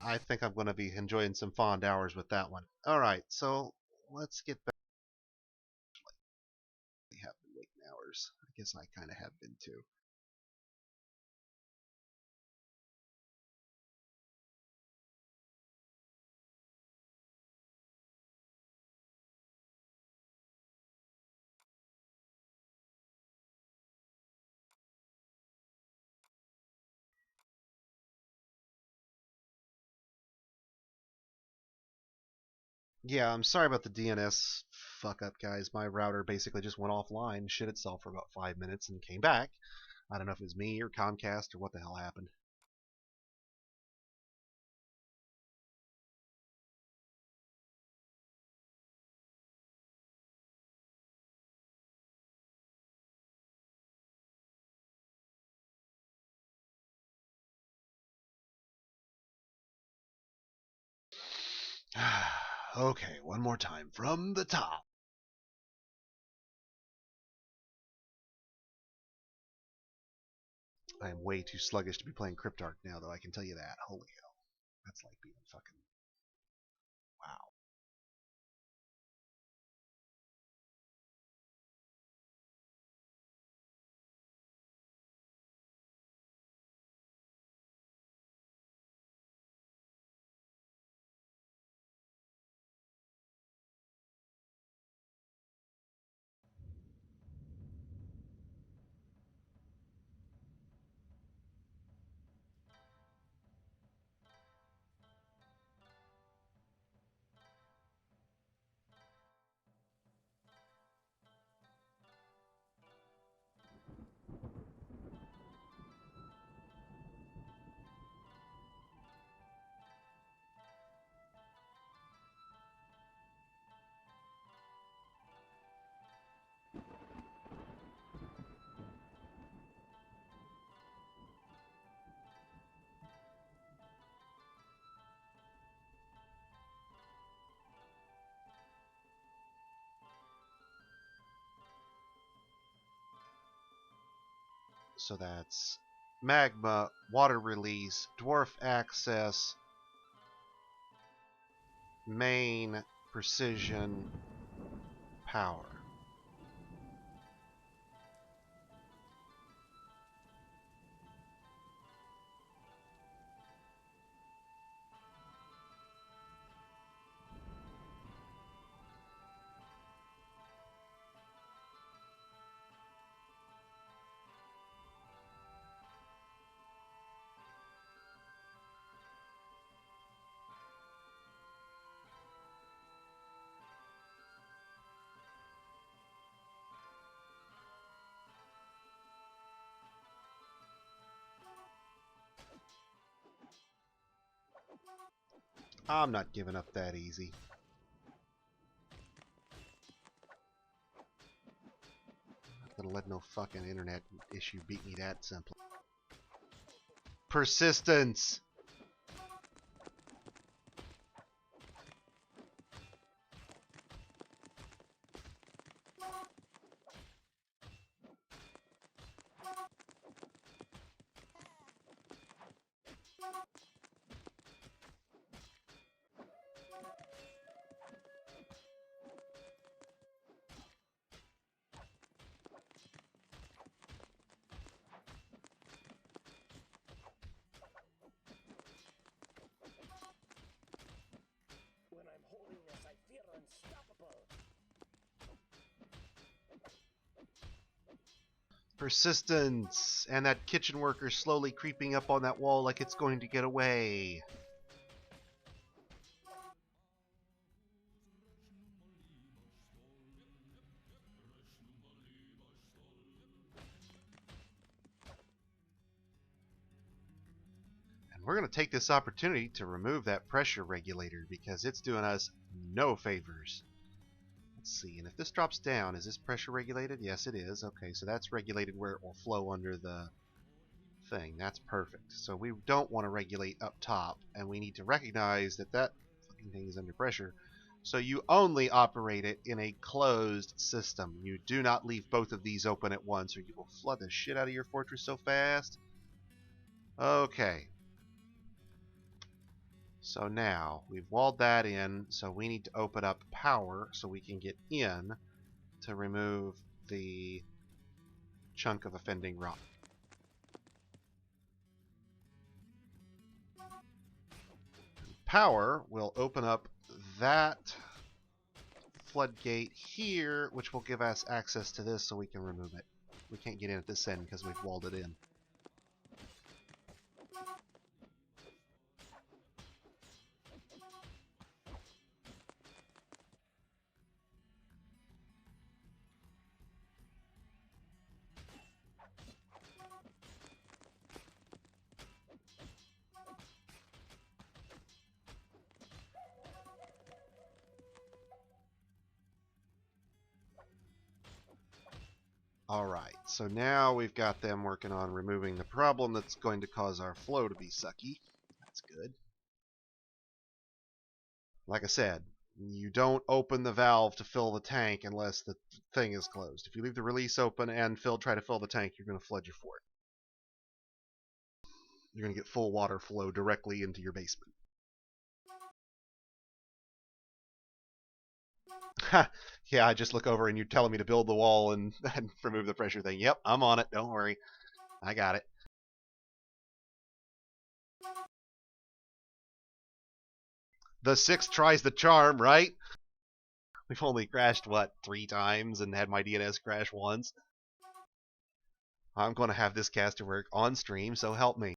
I think I'm going to be enjoying some fond hours with that one. All right, so let's get back. We have been waiting hours. I guess I kind of have been too. Yeah, I'm sorry about the DNS fuck up, guys. My router basically just went offline, shit itself for about 5 minutes, and came back. I don't know if it was me or Comcast or what the hell happened. Okay, one more time from the top. I am way too sluggish to be playing Cryptarch now, though, I can tell you that. Holy hell. That's like being fucking. Wow. So that's magma, water release, dwarf access, main, precision, power. I'm not giving up that easy. Not gonna let no fucking internet issue beat me that simply. Persistence! Persistence! And that kitchen worker slowly creeping up on that wall like it's going to get away. And we're going to take this opportunity to remove that pressure regulator because it's doing us no favors. Let's see, and if this drops down, is this pressure regulated? Yes, it is. Okay, so that's regulated where it will flow under the thing. That's perfect. So we don't want to regulate up top, and we need to recognize that that fucking thing is under pressure. So you only operate it in a closed system. You do not leave both of these open at once, or you will flood the shit out of your fortress so fast. Okay. So now we've walled that in, so we need to open up power so we can get in to remove the chunk of offending rock. Power will open up that floodgate here, which will give us access to this so we can remove it. We can't get in at this end because we've walled it in. Alright, so now we've got them working on removing the problem that's going to cause our flow to be sucky. That's good. Like I said, you don't open the valve to fill the tank unless the thing is closed. If you leave the release open and try to fill the tank, you're going to flood your fort. You're going to get full water flow directly into your basement. Yeah, I just look over and you're telling me to build the wall and remove the pressure thing. Yep, I'm on it. Don't worry. I got it. The 6 tries the charm, right? We've only crashed, what, 3 times and had my DNS crash once. I'm going to have this caster work on stream, so help me.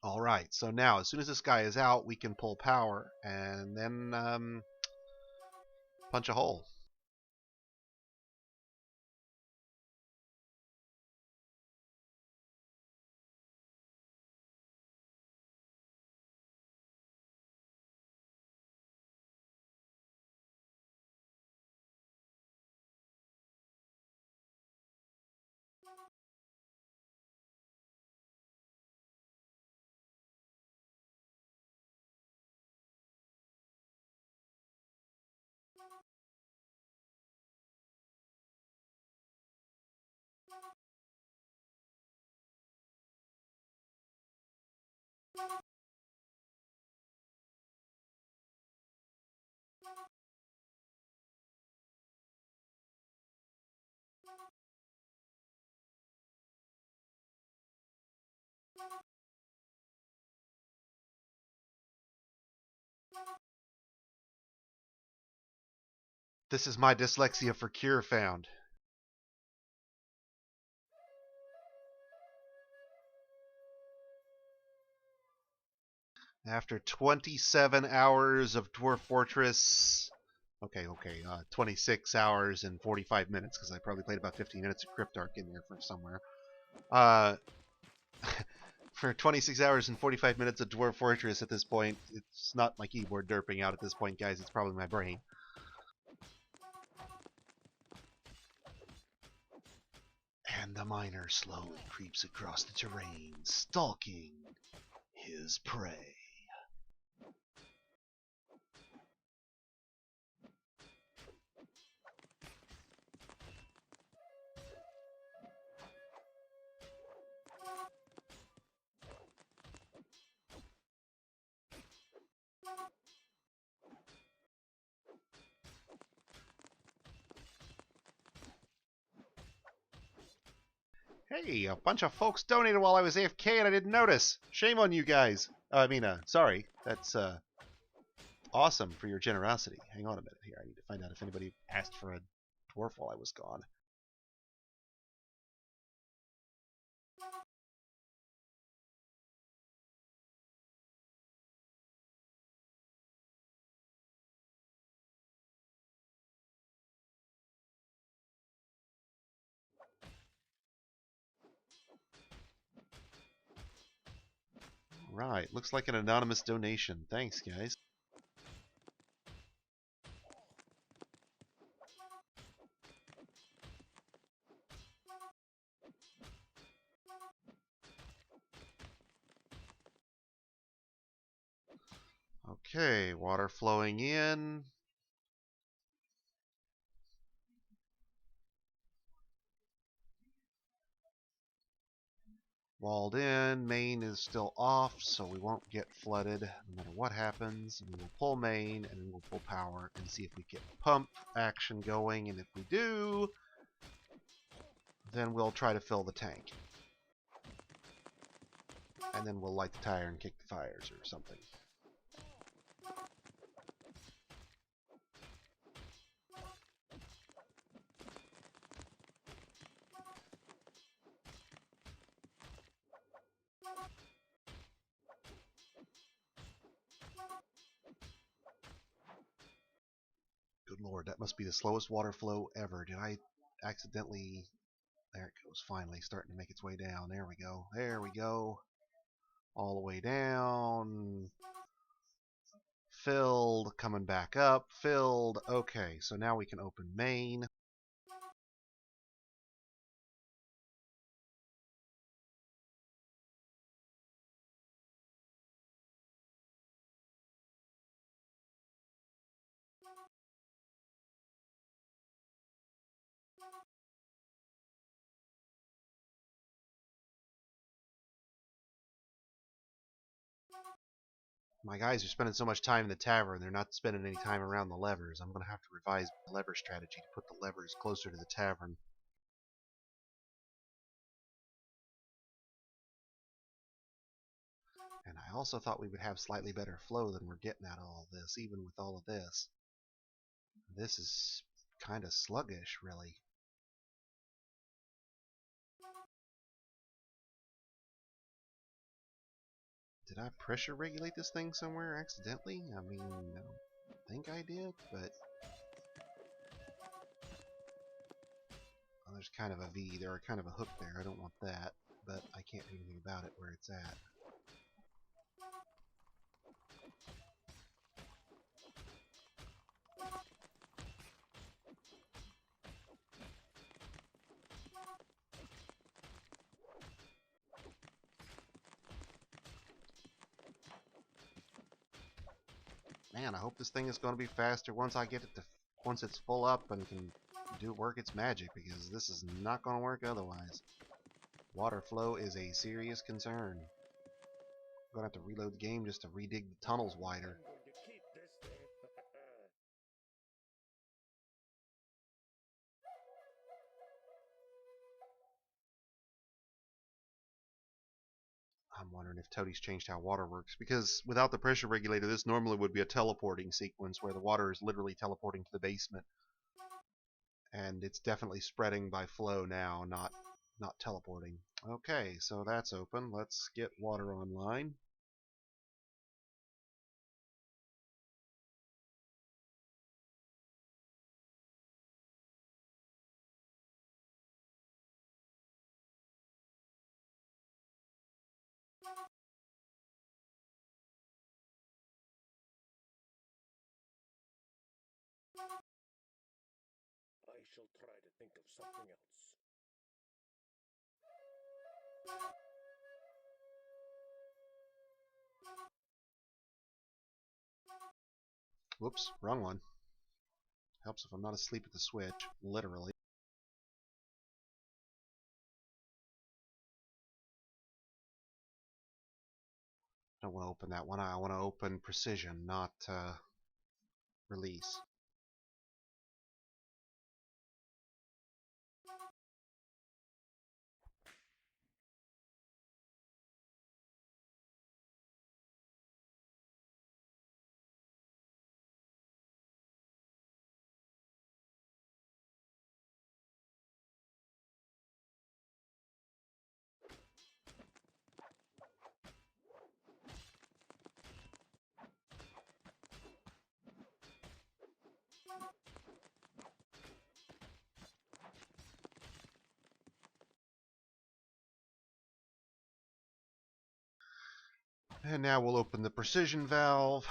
Alright, so now as soon as this guy is out, we can pull power and then punch a hole. This is my dyslexia for cure found. After 27 hours of Dwarf Fortress, okay, 26 hours and 45 minutes, because I probably played about 15 minutes of Cryptarch in there from somewhere. For 26 hours and 45 minutes of Dwarf Fortress at this point, it's not my keyboard derping out at this point, guys, it's probably my brain. And the miner slowly creeps across the terrain, stalking his prey. Hey, a bunch of folks donated while I was AFK and I didn't notice. Shame on you guys. Sorry. That's awesome for your generosity. Hang on a minute here. I need to find out if anybody asked for a dwarf while I was gone. Right. Looks like an anonymous donation. Thanks, guys. Okay, water flowing in. Walled in. Main is still off, so we won't get flooded no matter what happens. And we'll pull main, and then we'll pull power and see if we get pump action going. And if we do, then we'll try to fill the tank. And then we'll light the tire and kick the fires or something. Good lord, that must be the slowest water flow ever. Did I accidentally... There it goes, finally starting to make its way down. There we go. There we go. All the way down. Filled, coming back up. Filled. Okay, so now we can open main. My guys are spending so much time in the tavern, they're not spending any time around the levers. I'm going to have to revise the lever strategy to put the levers closer to the tavern. And I also thought we would have slightly better flow than we're getting out of all this, even with all of this. This is kind of sluggish, really. Did I pressure regulate this thing somewhere accidentally? I mean, I don't think I did, but... Well, there's kind of a V there, or kind of a hook there. I don't want that, but I can't do anything about it where it's at. Man, I hope this thing is going to be faster once I get it to... Once it's full up and can work its magic, because this is not going to work otherwise. Water flow is a serious concern. I'm going to have to reload the game just to redig the tunnels wider. I'm wondering if Toadie's changed how water works, because without the pressure regulator, this normally would be a teleporting sequence where the water is literally teleporting to the basement. And it's definitely spreading by flow now, not teleporting. Okay, so that's open. Let's get water online. I shall try to think of something else. Whoops, wrong one. Helps if I'm not asleep at the switch, literally. I don't want to open that one. I want to open precision, not release. And now we'll open the precision valve.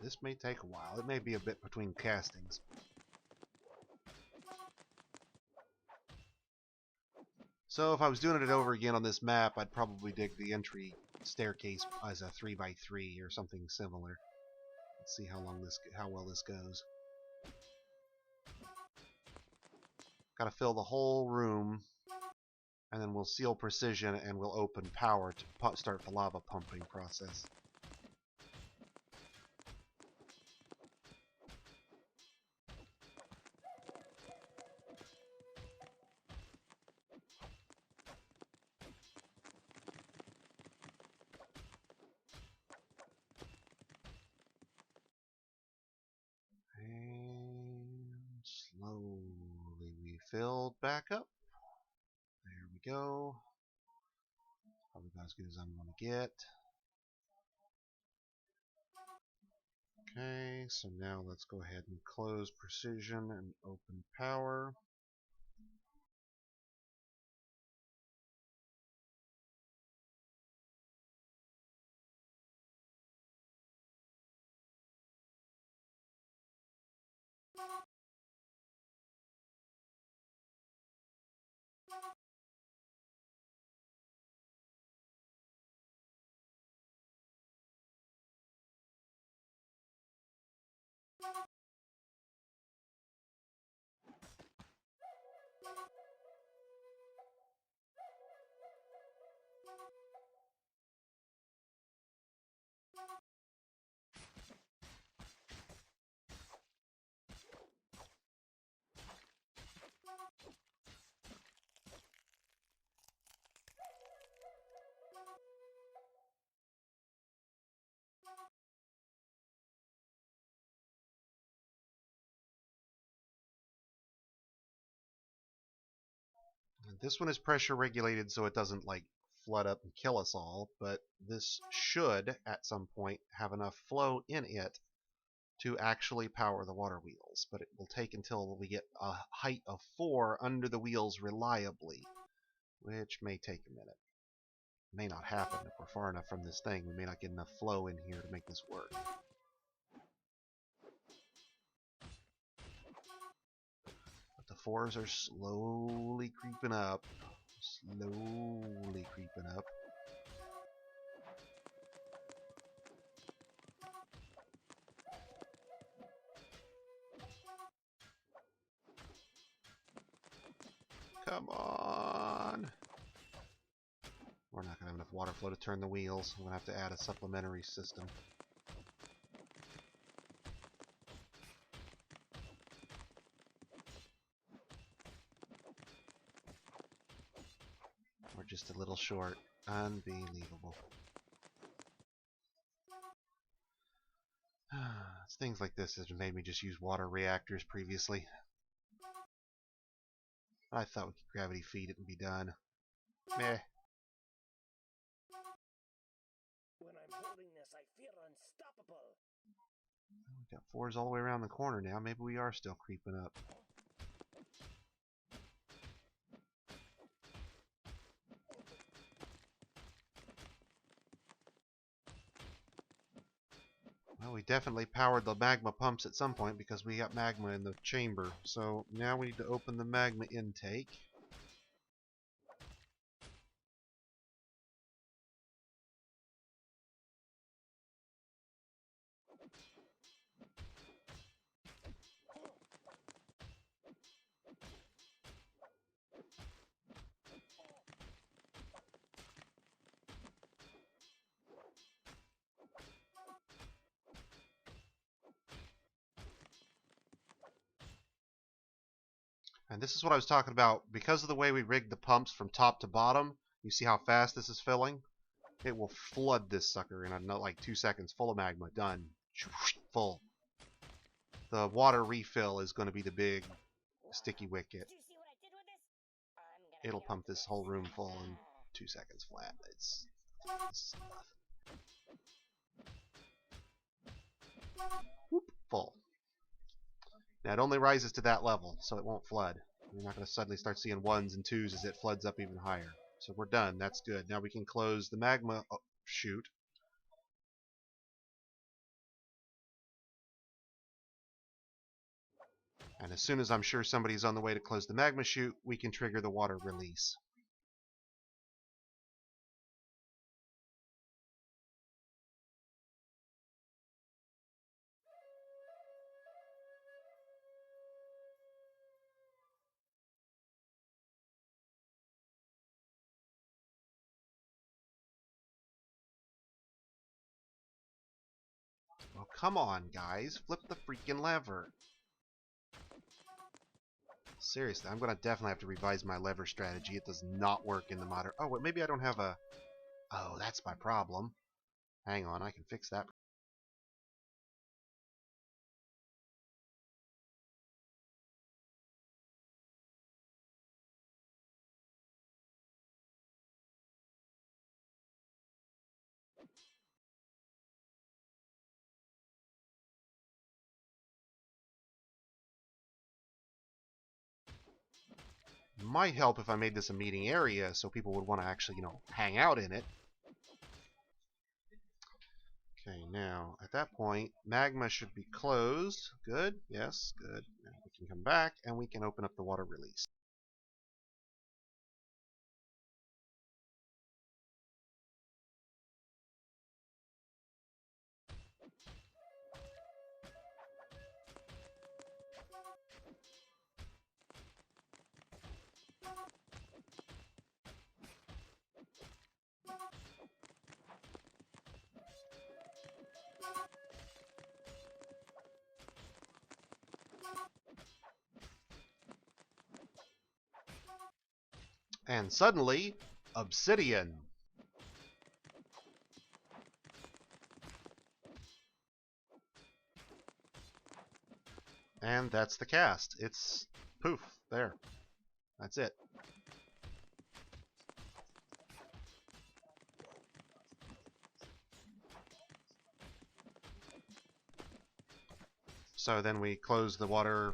This may take a while. It may be a bit between castings. So if I was doing it over again on this map, I'd probably dig the entry staircase as a 3x3 or something similar. Let's see how well this goes. Got to fill the whole room, and then we'll seal precision and we'll open power to start the lava pumping process. And slowly we fill back up. There we go. Probably about as good as I'm going to get. Okay, so now let's go ahead and close precision and open power. And this one is pressure regulated so it doesn't like flood up and kill us all, but this should at some point have enough flow in it to actually power the water wheels, but it will take until we get a height of 4 under the wheels reliably, which may take a minute. May not happen if we're far enough from this thing. We may not get enough flow in here to make this work. But the 4s are slowly creeping up. Slowly creeping up. Come on! We're not going to have enough water flow to turn the wheels. I'm going to have to add a supplementary system. We're just a little short. Unbelievable. It's things like this that have made me just use water reactors previously. I thought we could gravity feed it and be done. Meh. When I'm holding this, I feel unstoppable. We've got 4s all the way around the corner now. Maybe we are still creeping up. Well, we definitely powered the magma pumps at some point because we got magma in the chamber. So now we need to open the magma intake. And this is what I was talking about. Because of the way we rigged the pumps from top to bottom, you see how fast this is filling? It will flood this sucker in like 2 seconds. Full of magma. Done. Full. The water refill is going to be the big sticky wicket. It'll pump this whole room full in 2 seconds flat. It's whoop, full. Now it only rises to that level, so it won't flood. You're not going to suddenly start seeing 1s and 2s as it floods up even higher. So we're done. That's good. Now we can close the magma chute. And as soon as I'm sure somebody's on the way to close the magma chute, we can trigger the water release. Come on, guys. Flip the freaking lever. Seriously, I'm going to definitely have to revise my lever strategy. It does not work in the modern... Oh, wait, maybe I don't have a... Oh, that's my problem. Hang on, I can fix that. Might help if I made this a meeting area so people would want to actually, hang out in it. Okay, now, at that point, magma should be closed. Good, yes, good. Now we can come back, and we can open up the water release. And suddenly, obsidian. And that's the cast. It's poof, there. That's it. So then we close the water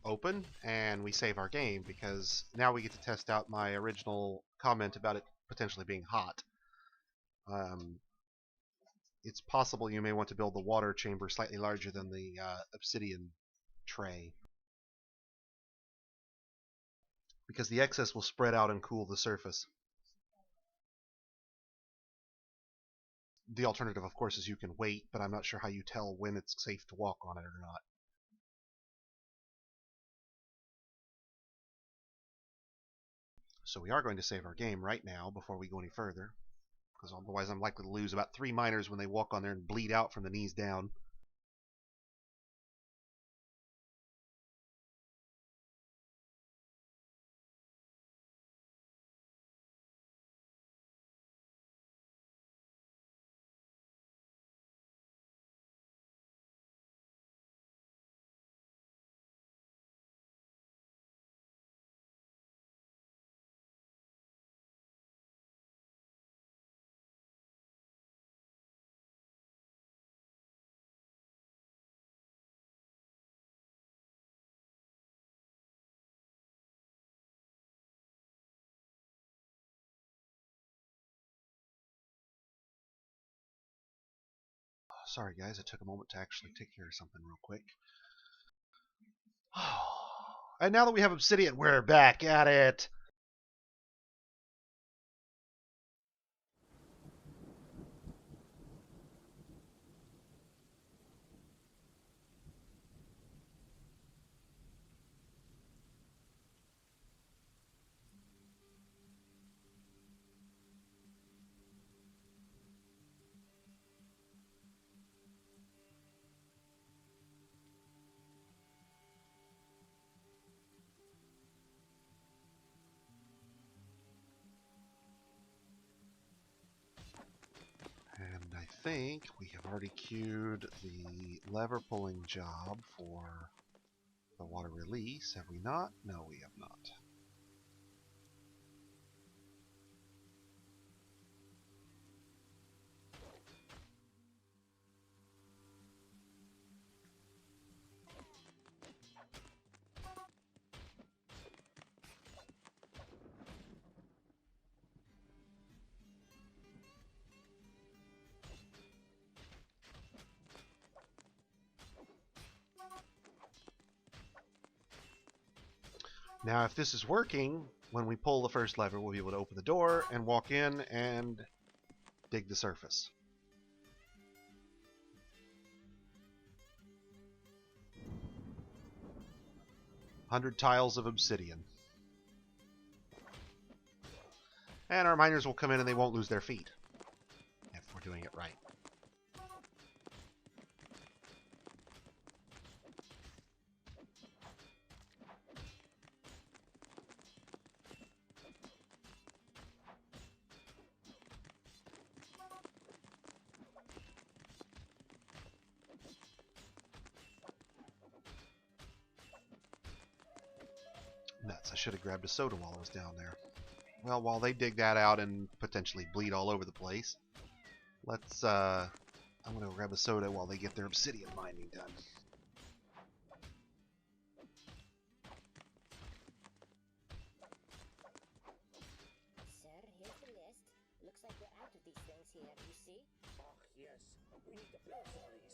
open and we save our game, because now we get to test out my original comment about it potentially being hot. It's possible you may want to build the water chamber slightly larger than the obsidian tray, because the excess will spread out and cool the surface. The alternative, of course, is you can wait, but I'm not sure how you tell when it's safe to walk on it or not. So we are going to save our game right now before we go any further, because otherwise I'm likely to lose about 3 miners when they walk on there and bleed out from the knees down. Sorry guys, it took a moment to actually take care of something real quick. And now that we have obsidian, we're back at it! And I think we have already queued the lever pulling job for the water release, have we not? No, we have not. Now, if this is working, when we pull the first lever, we'll be able to open the door and walk in and dig the surface. "100 tiles of obsidian." And our miners will come in and they won't lose their feet, if we're doing it right. Nuts, I should have grabbed a soda while I was down there. Well, while they dig that out and potentially bleed all over the place, let's, I'm gonna grab a soda while they get their obsidian mining done. Sir, here's the list. Looks like we're out of these things here, you see? Oh, yes. We need to build some of these.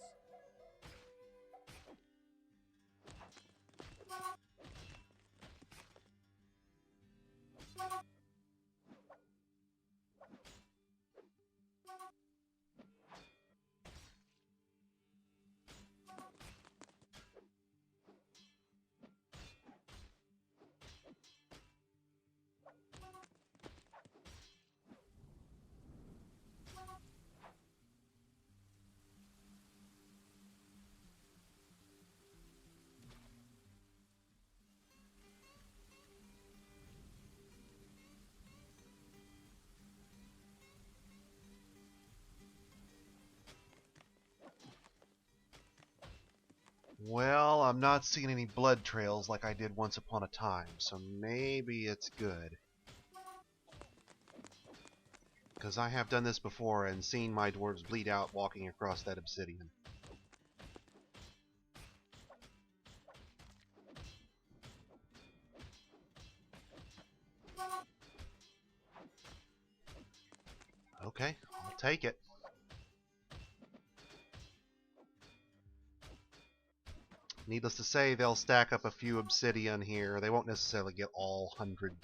Well, I'm not seeing any blood trails like I did once upon a time, so maybe it's good. Because I have done this before and seen my dwarves bleed out walking across that obsidian. Okay, I'll take it. Needless to say, they'll stack up a few obsidian here. They won't necessarily get all 100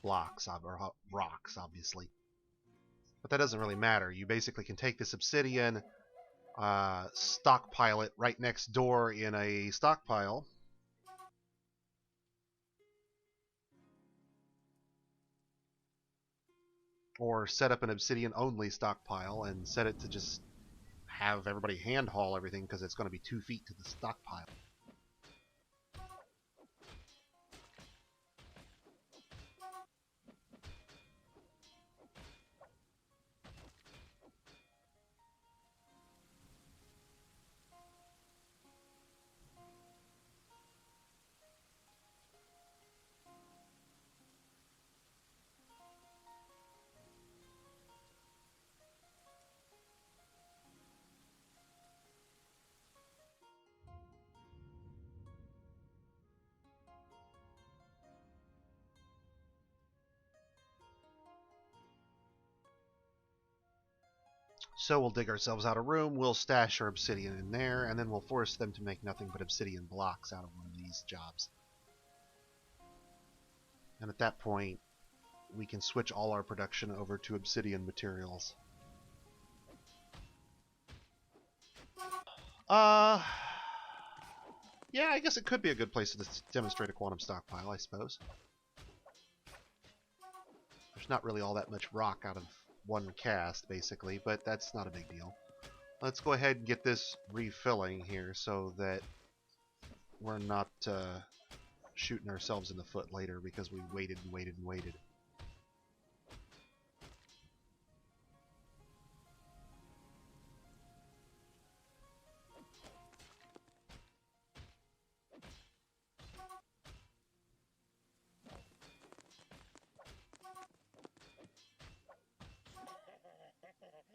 blocks, or rocks, obviously. But that doesn't really matter. You basically can take this obsidian, stockpile it right next door in a stockpile. Or set up an obsidian-only stockpile and set it to just have everybody hand haul everything because it's going to be 2 feet to the stockpile. So we'll dig ourselves out a room, we'll stash our obsidian in there, and then we'll force them to make nothing but obsidian blocks out of one of these jobs. And at that point, we can switch all our production over to obsidian materials. Yeah, I guess it could be a good place to demonstrate a quantum stockpile, I suppose. There's not really all that much rock out of one cast, basically, but that's not a big deal. Let's go ahead and get this refilling here so that we're not shooting ourselves in the foot later because we waited and waited and waited.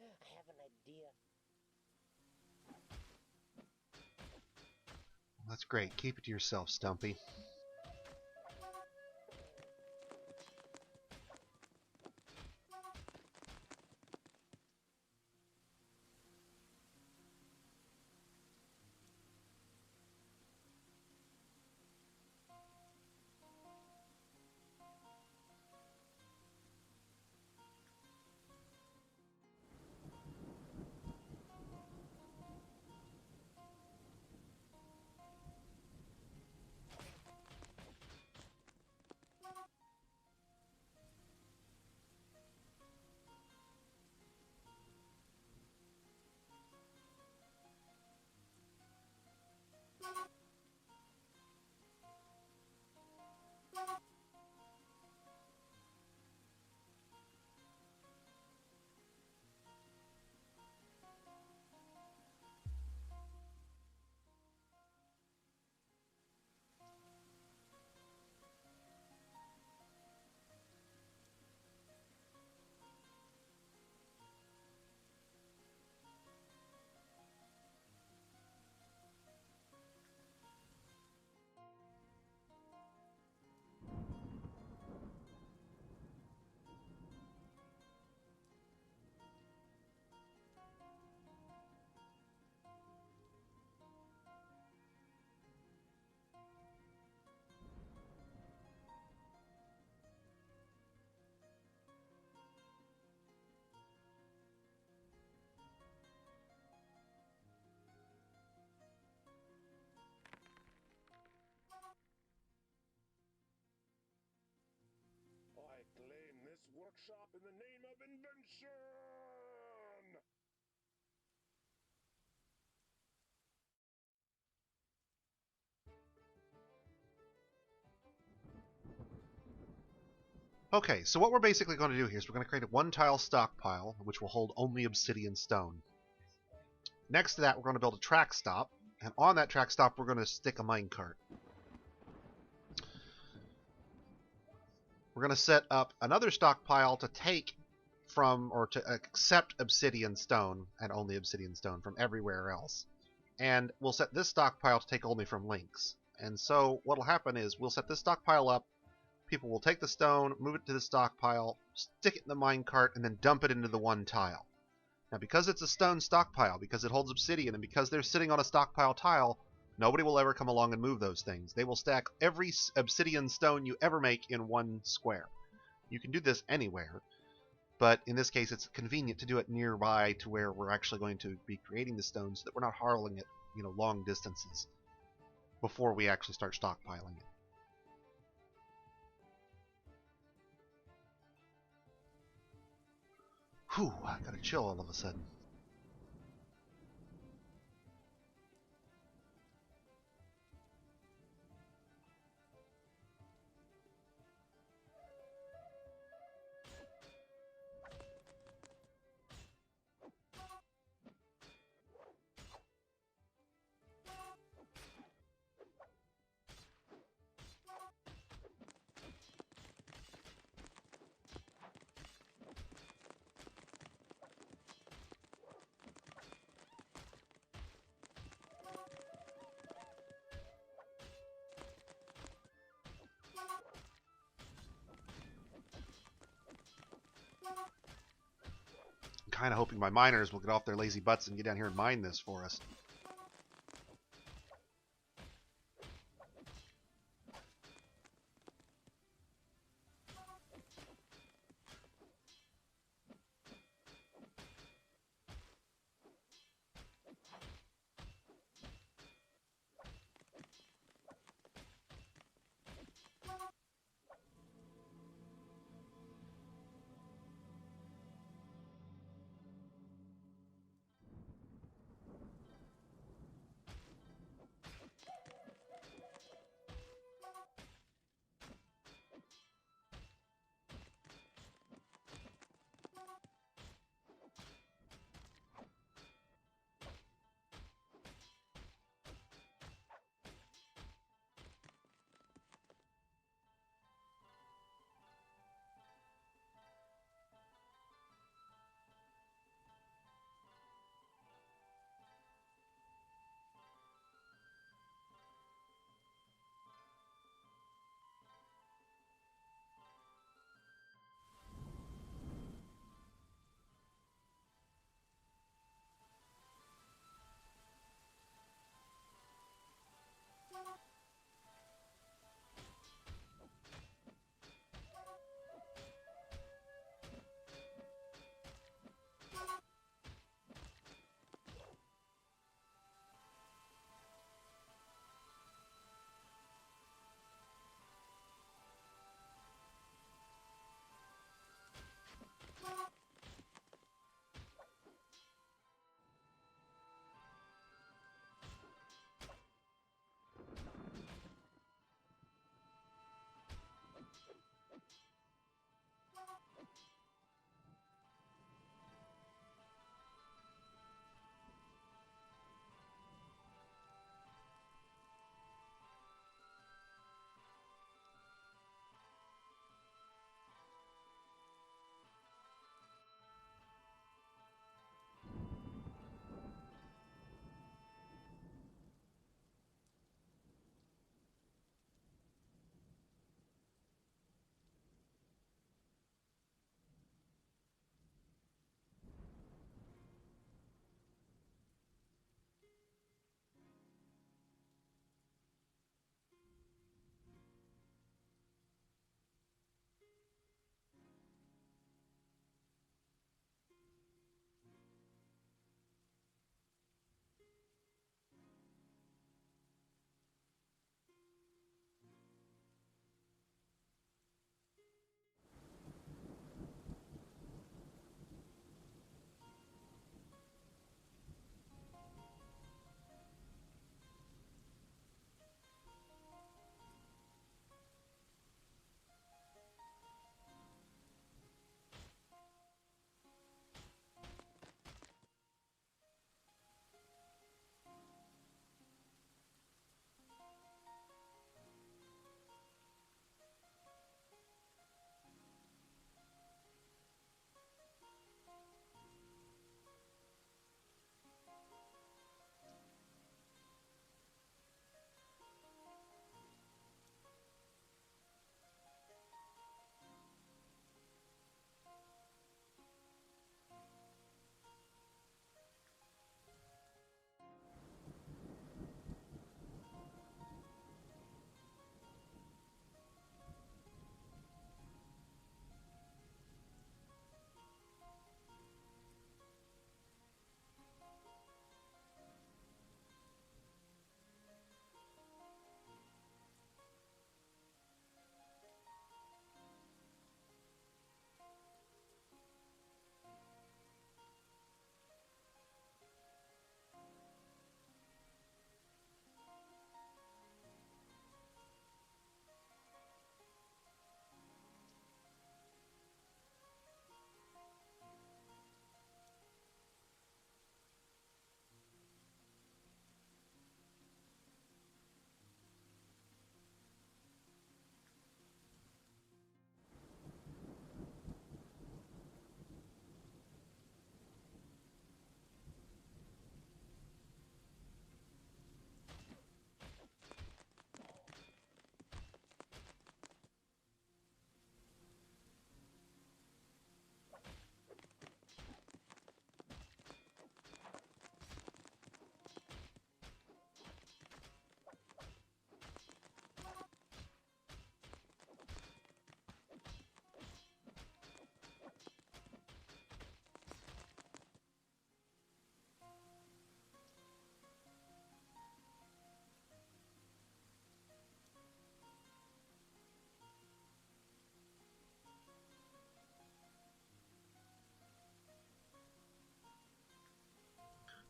I have an idea. That's great. Keep it to yourself, Stumpy. workshop in the name of invention! Okay, so what we're basically going to do here is we're going to create a one-tile stockpile, which will hold only obsidian stone. Next to that, we're going to build a track stop, and on that track stop, we're going to stick a minecart. We're going to set up another stockpile to take from, or to accept obsidian stone, and only obsidian stone, from everywhere else. And we'll set this stockpile to take only from links. And so what will happen is we'll set this stockpile up, people will take the stone, move it to the stockpile, stick it in the minecart, and then dump it into the one tile. Now, because it's a stone stockpile, because it holds obsidian, and because they're sitting on a stockpile tile, nobody will ever come along and move those things. They will stack every obsidian stone you ever make in one square. You can do this anywhere, but in this case, it's convenient to do it nearby to where we're actually going to be creating the stones so that we're not hauling it, long distances before we actually start stockpiling it. Whew, I got a chill all of a sudden. I'm kind of hoping my miners will get off their lazy butts and get down here and mine this for us.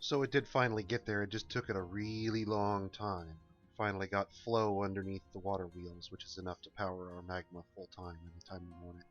So it did finally get there. It just took it a really long time. Finally got flow underneath the water wheels, which is enough to power our magma full time anytime we want it.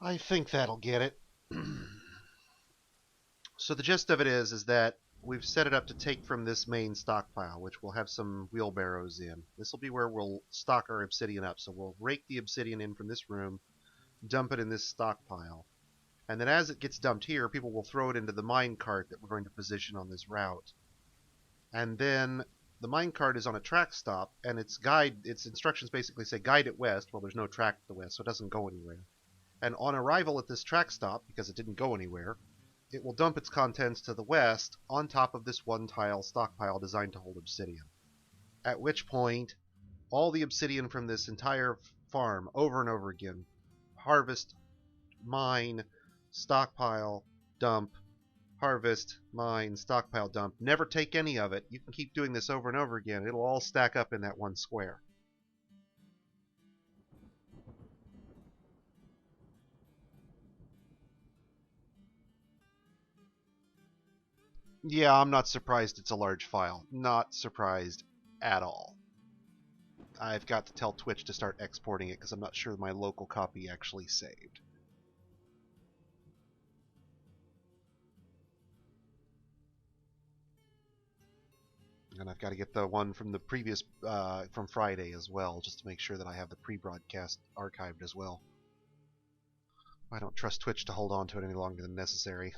I think that'll get it. So the gist of it is that we've set it up to take from this main stockpile, which will have some wheelbarrows in. This will be where we'll stock our obsidian up. So we'll rake the obsidian in from this room, dump it in this stockpile. And then as it gets dumped here, people will throw it into the mine cart that we're going to position on this route. And then the mine cart is on a track stop, and its instructions basically say guide it west. Well, there's no track to the west, so it doesn't go anywhere. And on arrival at this track stop, because it didn't go anywhere, it will dump its contents to the west on top of this one tile stockpile designed to hold obsidian. At which point, all the obsidian from this entire farm, over and over again, harvest, mine, stockpile, dump, harvest, mine, stockpile, dump. Never take any of it. You can keep doing this over and over again. It'll all stack up in that one square. Yeah, I'm not surprised it's a large file. Not surprised at all. I've got to tell Twitch to start exporting it because I'm not sure my local copy actually saved. And I've got to get the one from the previous, from Friday as well, just to make sure that I have the pre-broadcast archived as well. I don't trust Twitch to hold on to it any longer than necessary.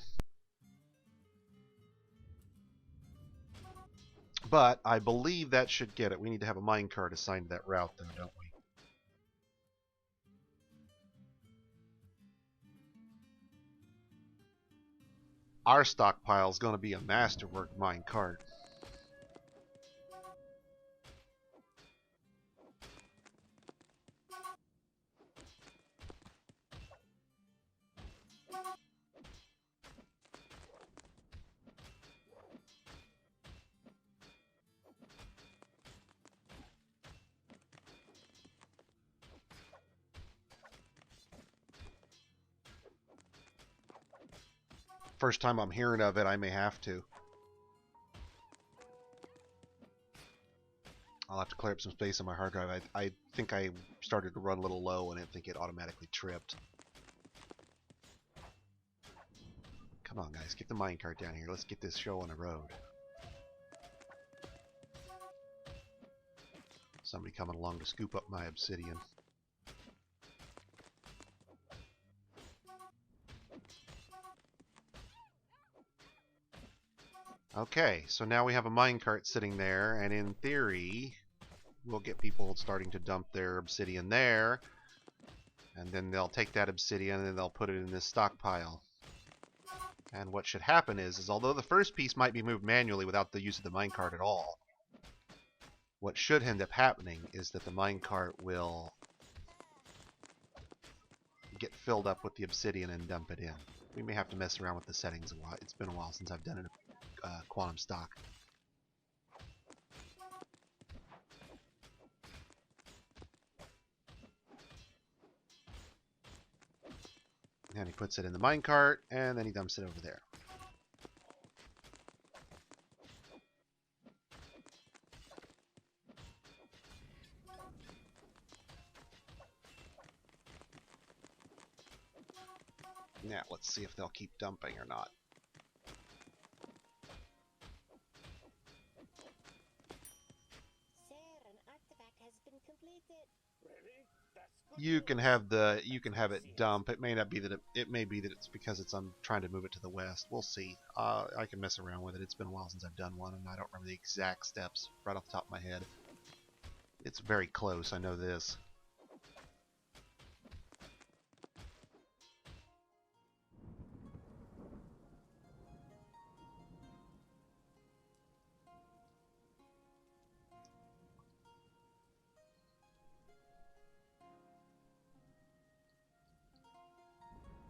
But I believe that should get it. We need to have a minecart assigned to that route, though, don't we? Our stockpile is going to be a masterwork minecart. First time I'm hearing of it, I may have to. I'll have to clear up some space on my hard drive. I think I started to run a little low and I think it automatically tripped. Come on, guys, get the minecart down here. Let's get this show on the road. Somebody coming along to scoop up my obsidian. Okay, so now we have a minecart sitting there, and in theory, we'll get people starting to dump their obsidian there, and then they'll take that obsidian and they'll put it in this stockpile. And what should happen is although the first piece might be moved manually without the use of the minecart at all, what should end up happening is that the minecart will get filled up with the obsidian and dump it in. We may have to mess around with the settings a while. It's been a while since I've done it in quantum stock. And he puts it in the minecart, and then he dumps it over there. Now, let's see if they'll keep dumping or not. Sir, an artifact has been completed. Really? That's good You can news. have it dump. It may not be that it may be that it's because I'm trying to move it to the west. We'll see. I can mess around with it. It's been a while since I've done one, and I don't remember the exact steps right off the top of my head. It's very close. I know this.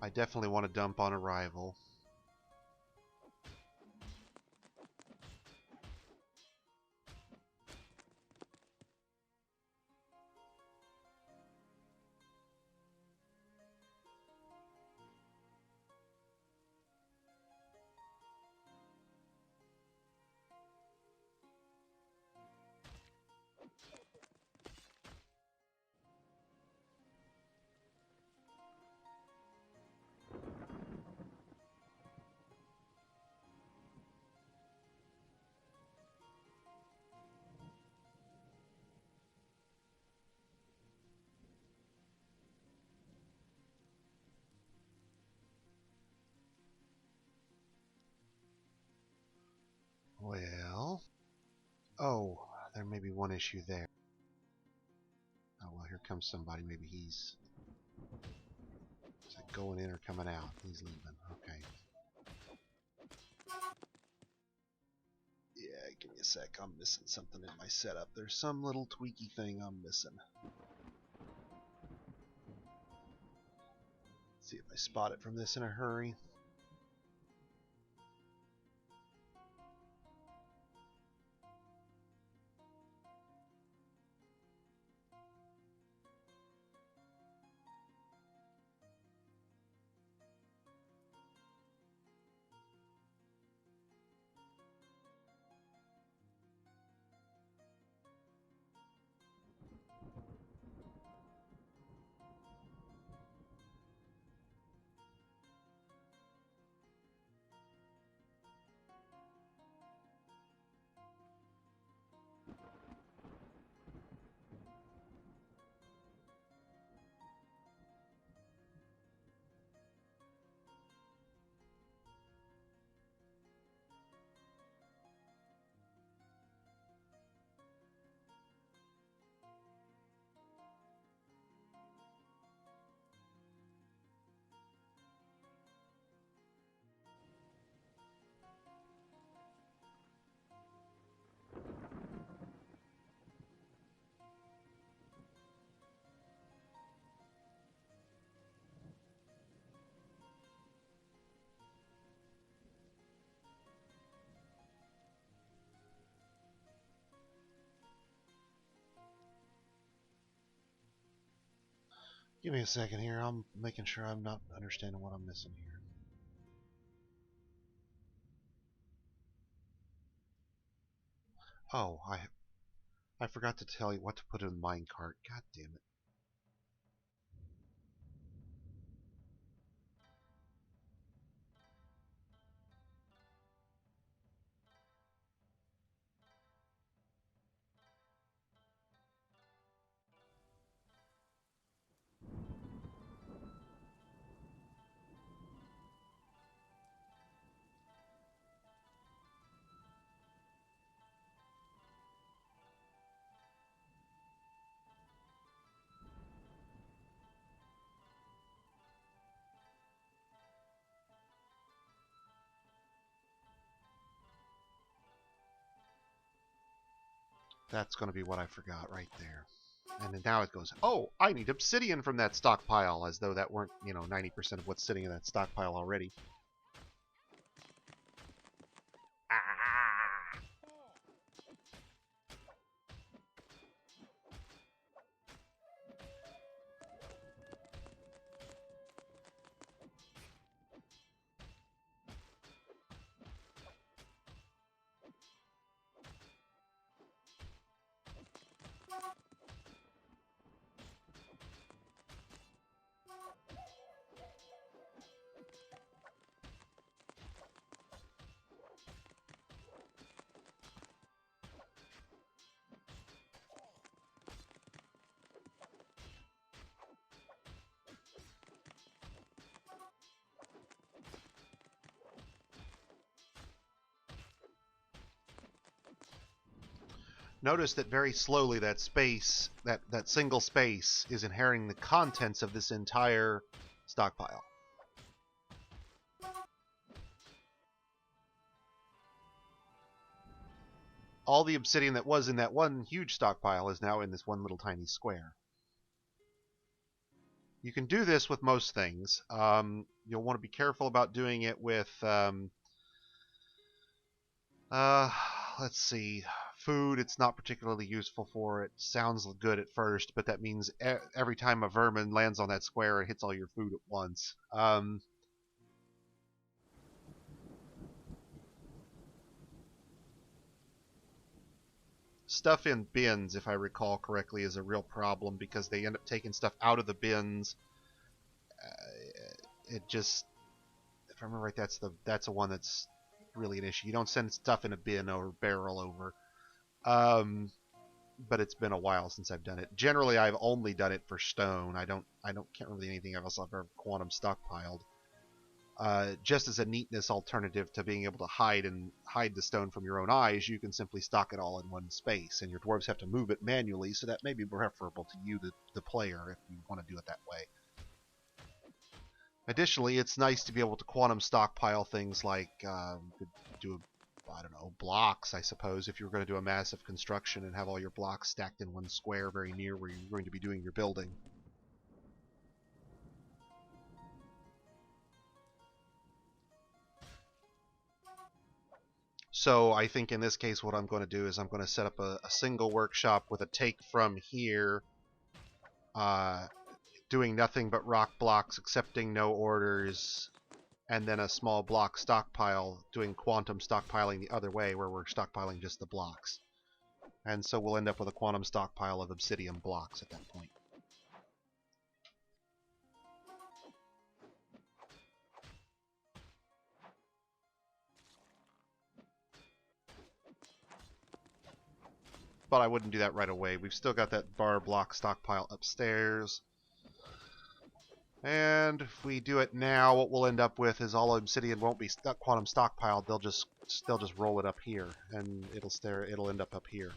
I definitely want to dump on arrival. Well, oh, there may be one issue there. Oh well, here comes somebody. Maybe is that going in or coming out? He's leaving. Okay. Yeah, give me a sec. I'm missing something in my setup. There's some little tweaky thing I'm missing. Let's see if I spot it from this in a hurry. Give me a second here. I'm making sure I'm not understanding what I'm missing here. Oh, I forgot to tell you what to put in the minecart. God damn it. That's going to be what I forgot right there. And then now it goes, oh, I need obsidian from that stockpile, as though that weren't, 90% of what's sitting in that stockpile already. Ah! Notice that very slowly that space, that single space, is inheriting the contents of this entire stockpile. All the obsidian that was in that one huge stockpile is now in this one little tiny square. You can do this with most things. You'll want to be careful about doing it with, let's see, food. It's not particularly useful for it. Sounds good at first, but that means every time a vermin lands on that square, it hits all your food at once. Stuff in bins, if I recall correctly, is a real problem because they end up taking stuff out of the bins. It just, if I remember right, that's the one that's really an issue. You don't send stuff in a bin or barrel over. But it's been a while since I've done it. Generally, I've only done it for stone. Can't remember anything else I've ever quantum stockpiled. Just as a neatness alternative to being able to hide the stone from your own eyes, you can simply stock it all in one space, and your dwarves have to move it manually, so that may be preferable to you, the player, if you want to do it that way. Additionally, it's nice to be able to quantum stockpile things like I don't know, blocks, I suppose, if you were going to do a massive construction and have all your blocks stacked in one square very near where you're going to be doing your building. So I think in this case what I'm going to do is I'm going to set up a single workshop with a take from here, doing nothing but rock blocks, accepting no orders, and then a small block stockpile, doing quantum stockpiling the other way, where we're stockpiling just the blocks. And so we'll end up with a quantum stockpile of obsidian blocks at that point. But I wouldn't do that right away. We've still got that bar block stockpile upstairs. And if we do it now, what we'll end up with is all obsidian won't be quantum stockpiled. They'll just roll it up here, and it'll end up here.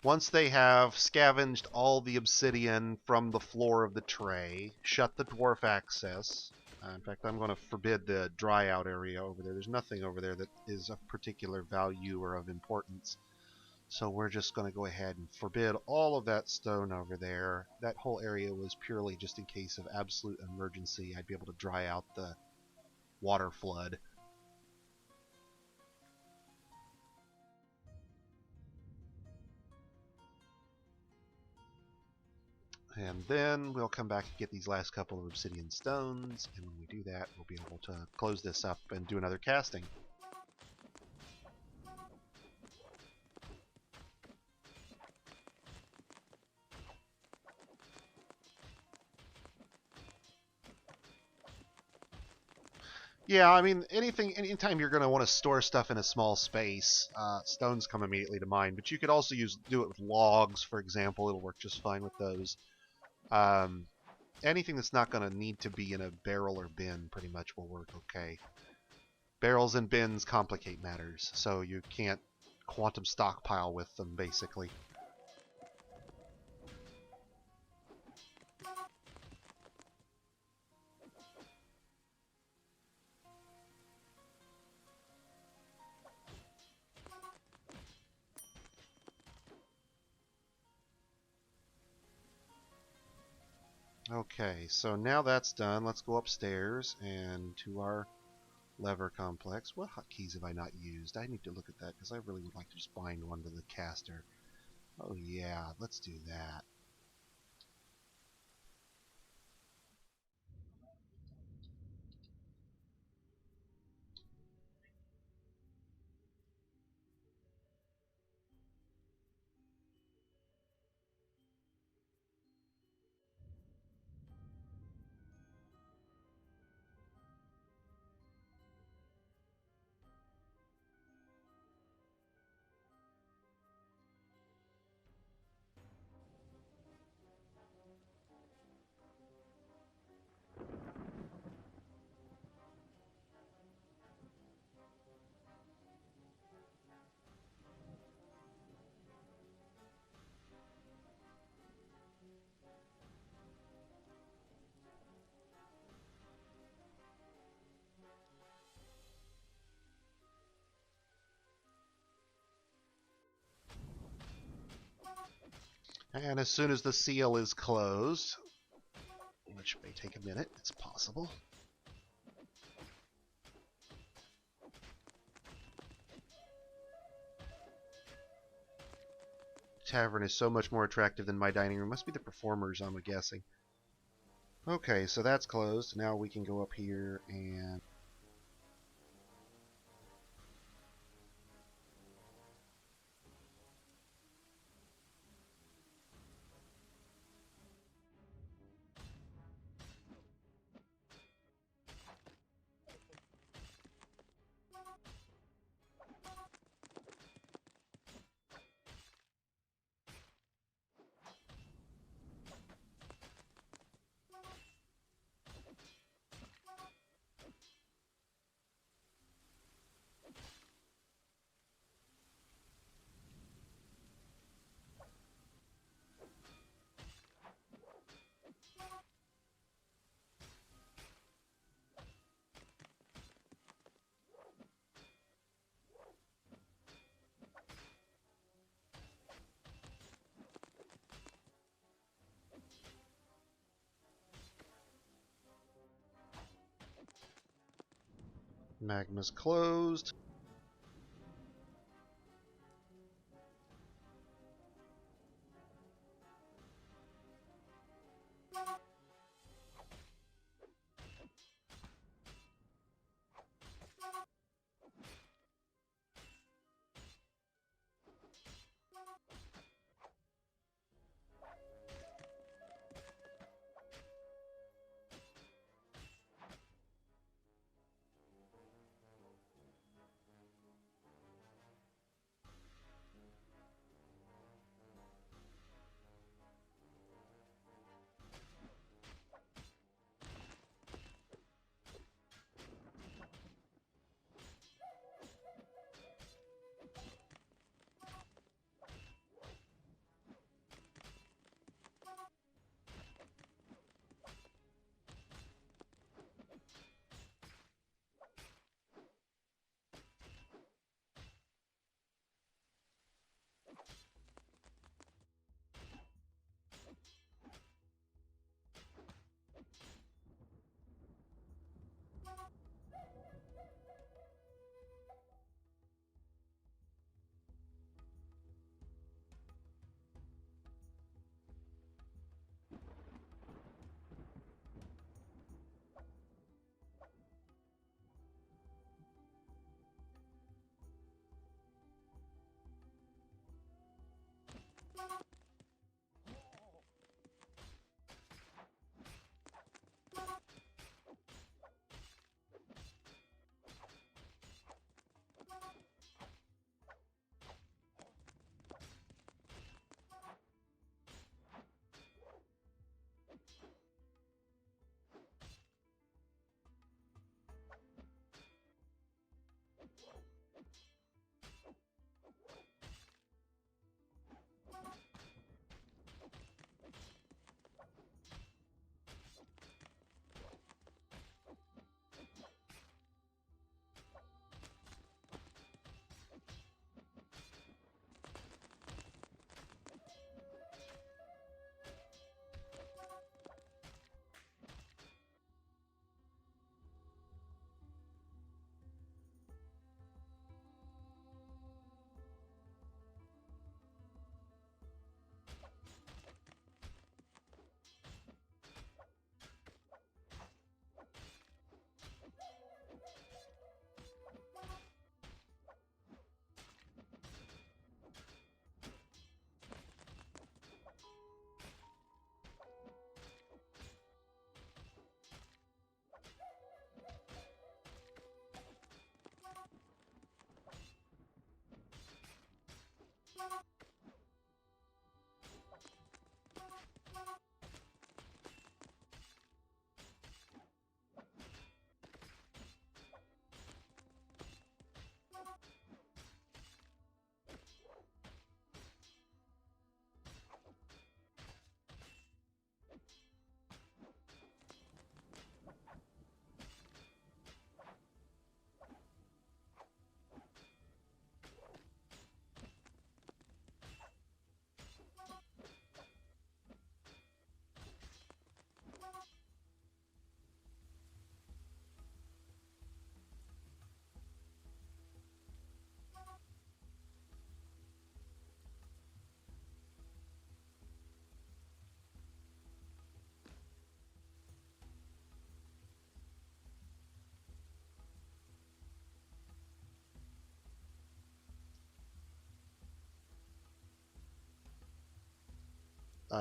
Once they have scavenged all the obsidian from the floor of the tray, shut the dwarf access. In fact, I'm going to forbid the dry out area over there. There's nothing over there that is of particular value or of importance. So we're just going to go ahead and forbid all of that stone over there. That whole area was purely just in case of absolute emergency. I'd be able to dry out the water flood. And then we'll come back and get these last couple of obsidian stones, and when we do that, we'll be able to close this up and do another casting. Yeah, I mean, anytime you're going to want to store stuff in a small space, stones come immediately to mind. But you could also do it with logs, for example. It'll work just fine with those. Anything that's not going to need to be in a barrel or bin pretty much will work okay. Barrels and bins complicate matters, so you can't quantum stockpile with them, basically. Okay, so now that's done, let's go upstairs and to our lever complex. What hotkeys have I not used? I need to look at that because I really would like to just bind one to the caster. Oh yeah, let's do that. And as soon as the seal is closed, which may take a minute, it's possible. Tavern is so much more attractive than my dining room. Must be the performers, I'm guessing. Okay, so that's closed. Now we can go up here and magma's closed.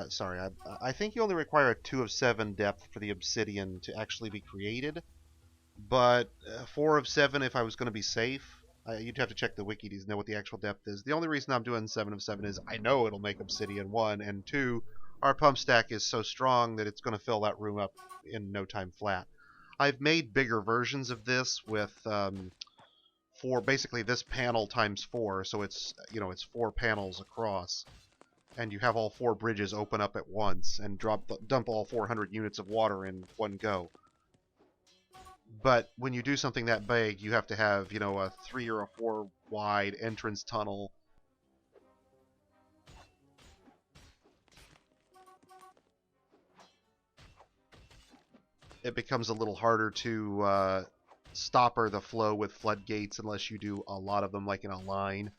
sorry, I think you only require a 2 of 7 depth for the obsidian to actually be created, but 4 of 7 if I was going to be safe. You'd have to check the wiki to know what the actual depth is. The only reason I'm doing 7 of 7 is I know it'll make obsidian, 1, and 2, our pump stack is so strong that it's going to fill that room up in no time flat. I've made bigger versions of this with for basically this panel times 4, so it's 4 panels across, and you have all 4 bridges open up at once and dump all 400 units of water in one go. But when you do something that big, you have to have, a 3 or a 4 wide entrance tunnel. It becomes a little harder to stopper the flow with floodgates unless you do a lot of them like in a line.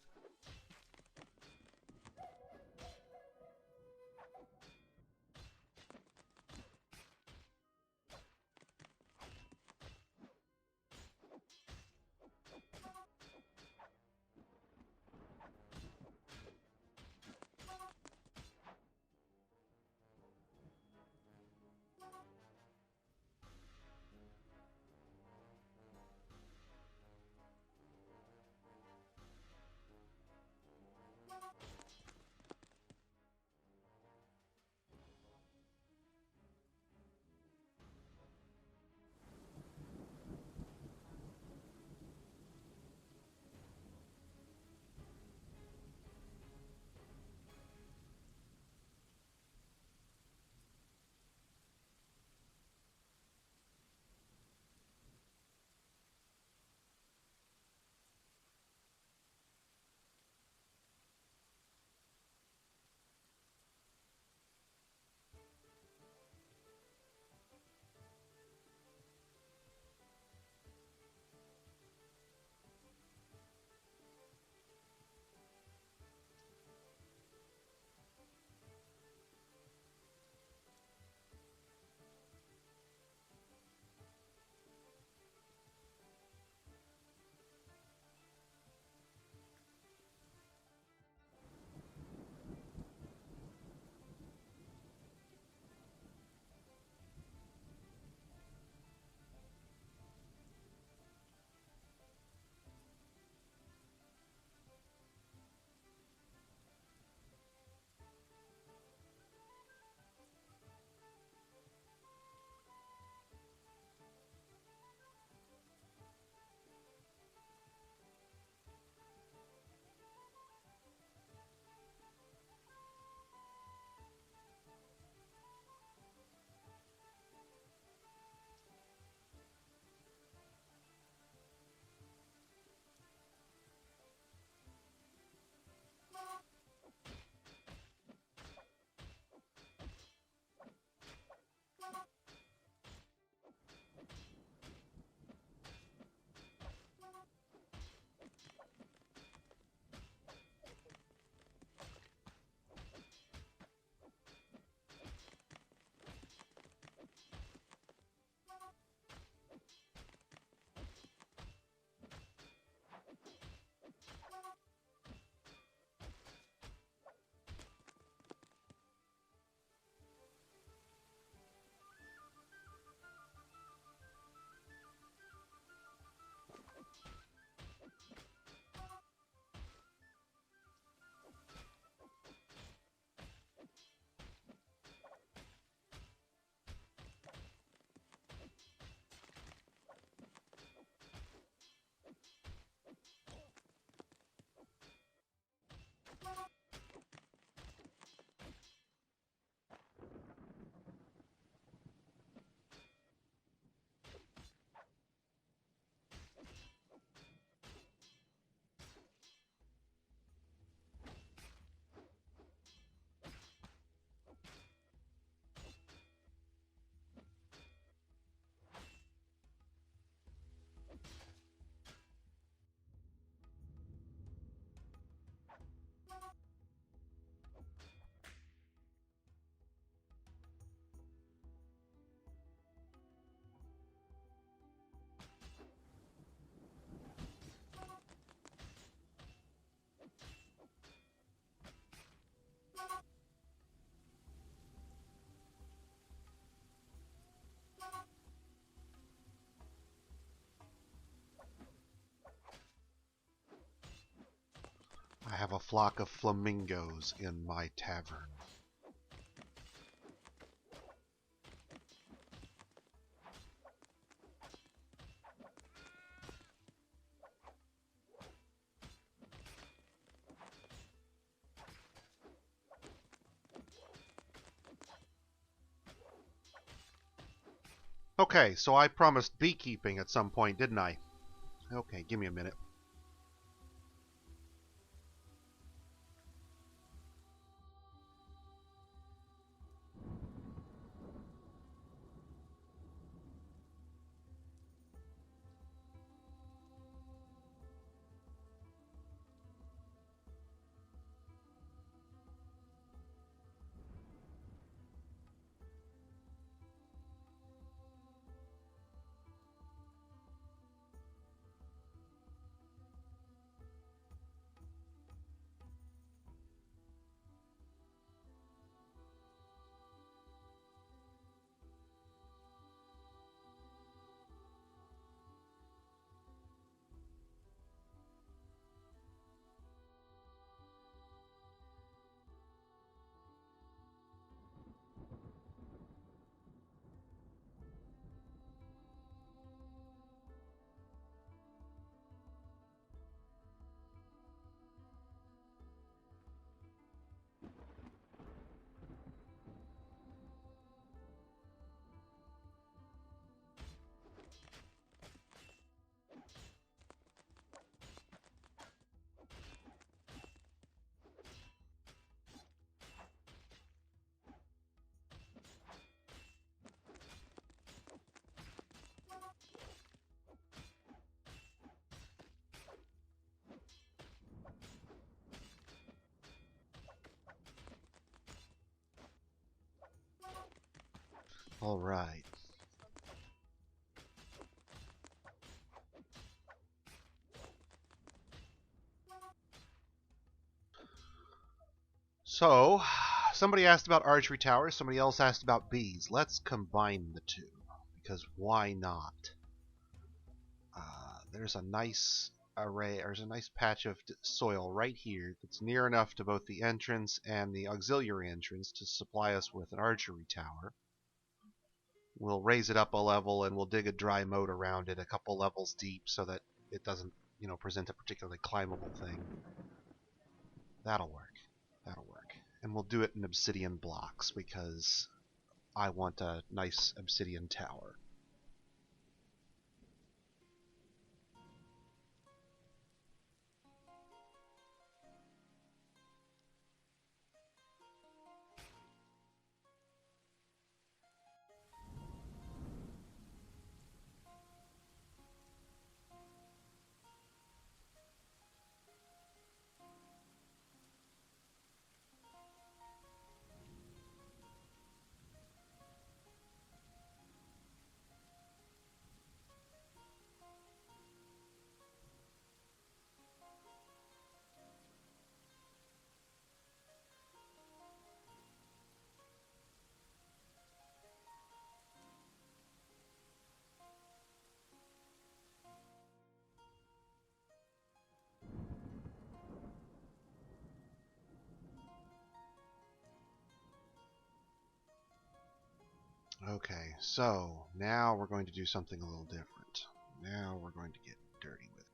I have a flock of flamingos in my tavern. Okay, so I promised beekeeping at some point, didn't I? Okay, give me a minute. All right. So, somebody asked about archery towers, somebody else asked about bees. Let's combine the two, because why not? There's a nice array, there's a nice patch of soil right here that's near enough to both the entrance and the auxiliary entrance to supply us with an archery tower. We'll raise it up a level and we'll dig a dry moat around it a couple levels deep so that it doesn't, present a particularly climbable thing. That'll work. That'll work. And we'll do it in obsidian blocks because I want a nice obsidian tower. Okay, so now we're going to do something a little different. Now we're going to get dirty with it.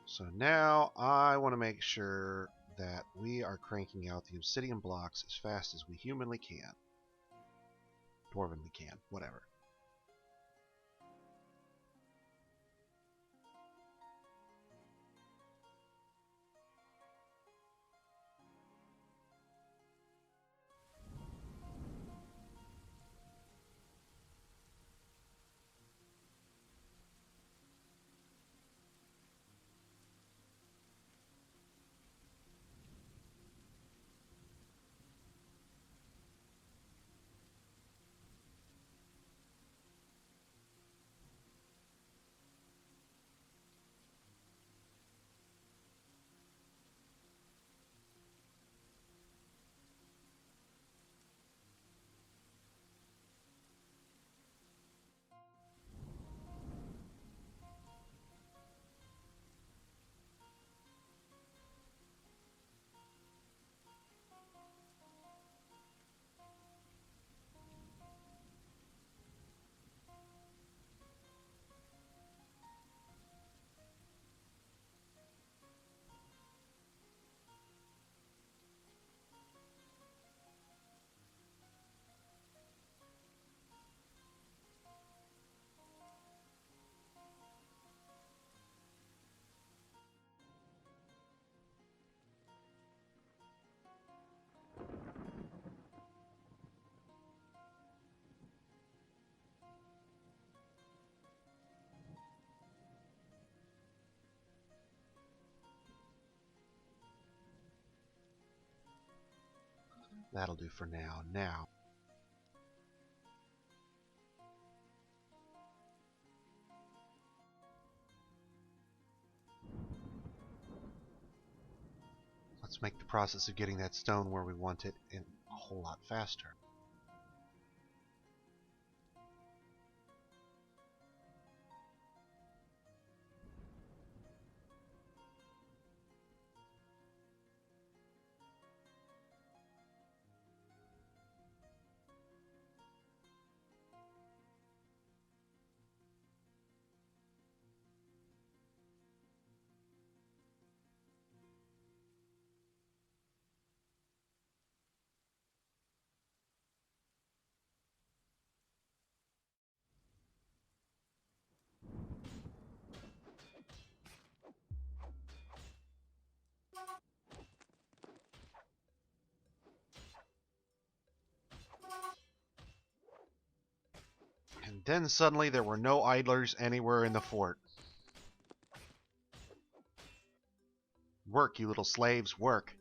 So now I want to make sure that we are cranking out the obsidian blocks as fast as we humanly can. Dwarvenly can, whatever. That'll do for now. Now, let's make the process of getting that stone where we want it a whole lot faster. And then suddenly there were no idlers anywhere in the fort. Work, you little slaves, work.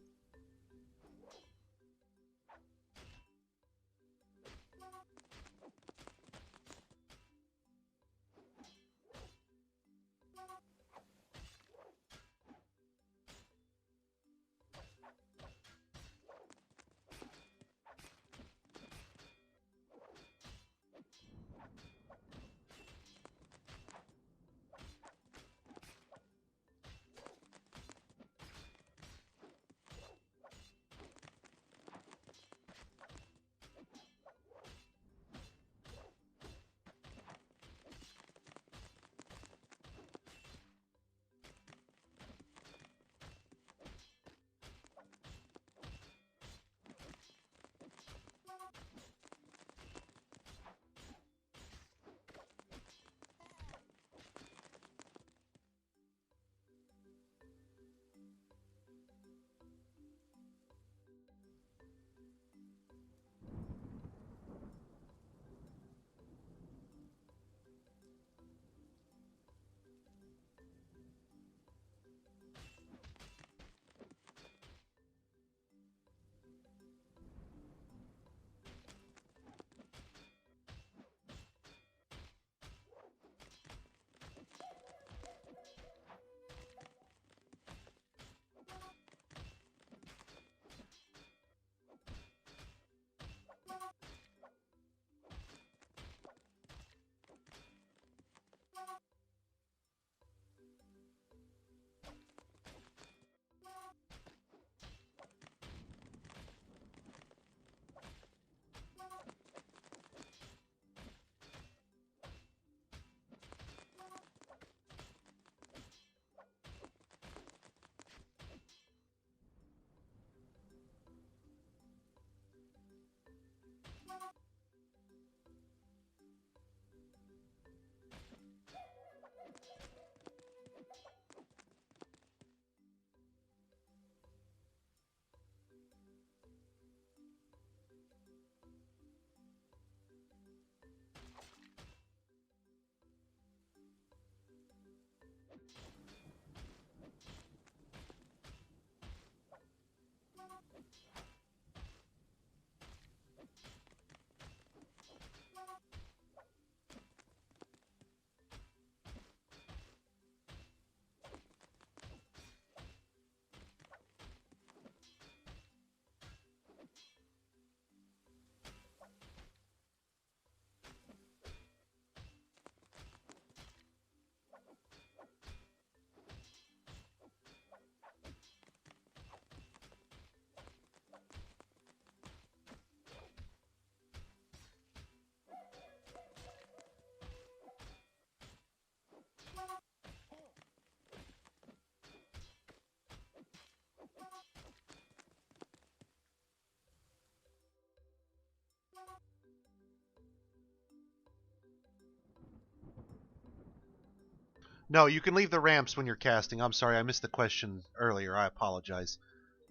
No, you can leave the ramps when you're casting. I'm sorry, I missed the question earlier. I apologize.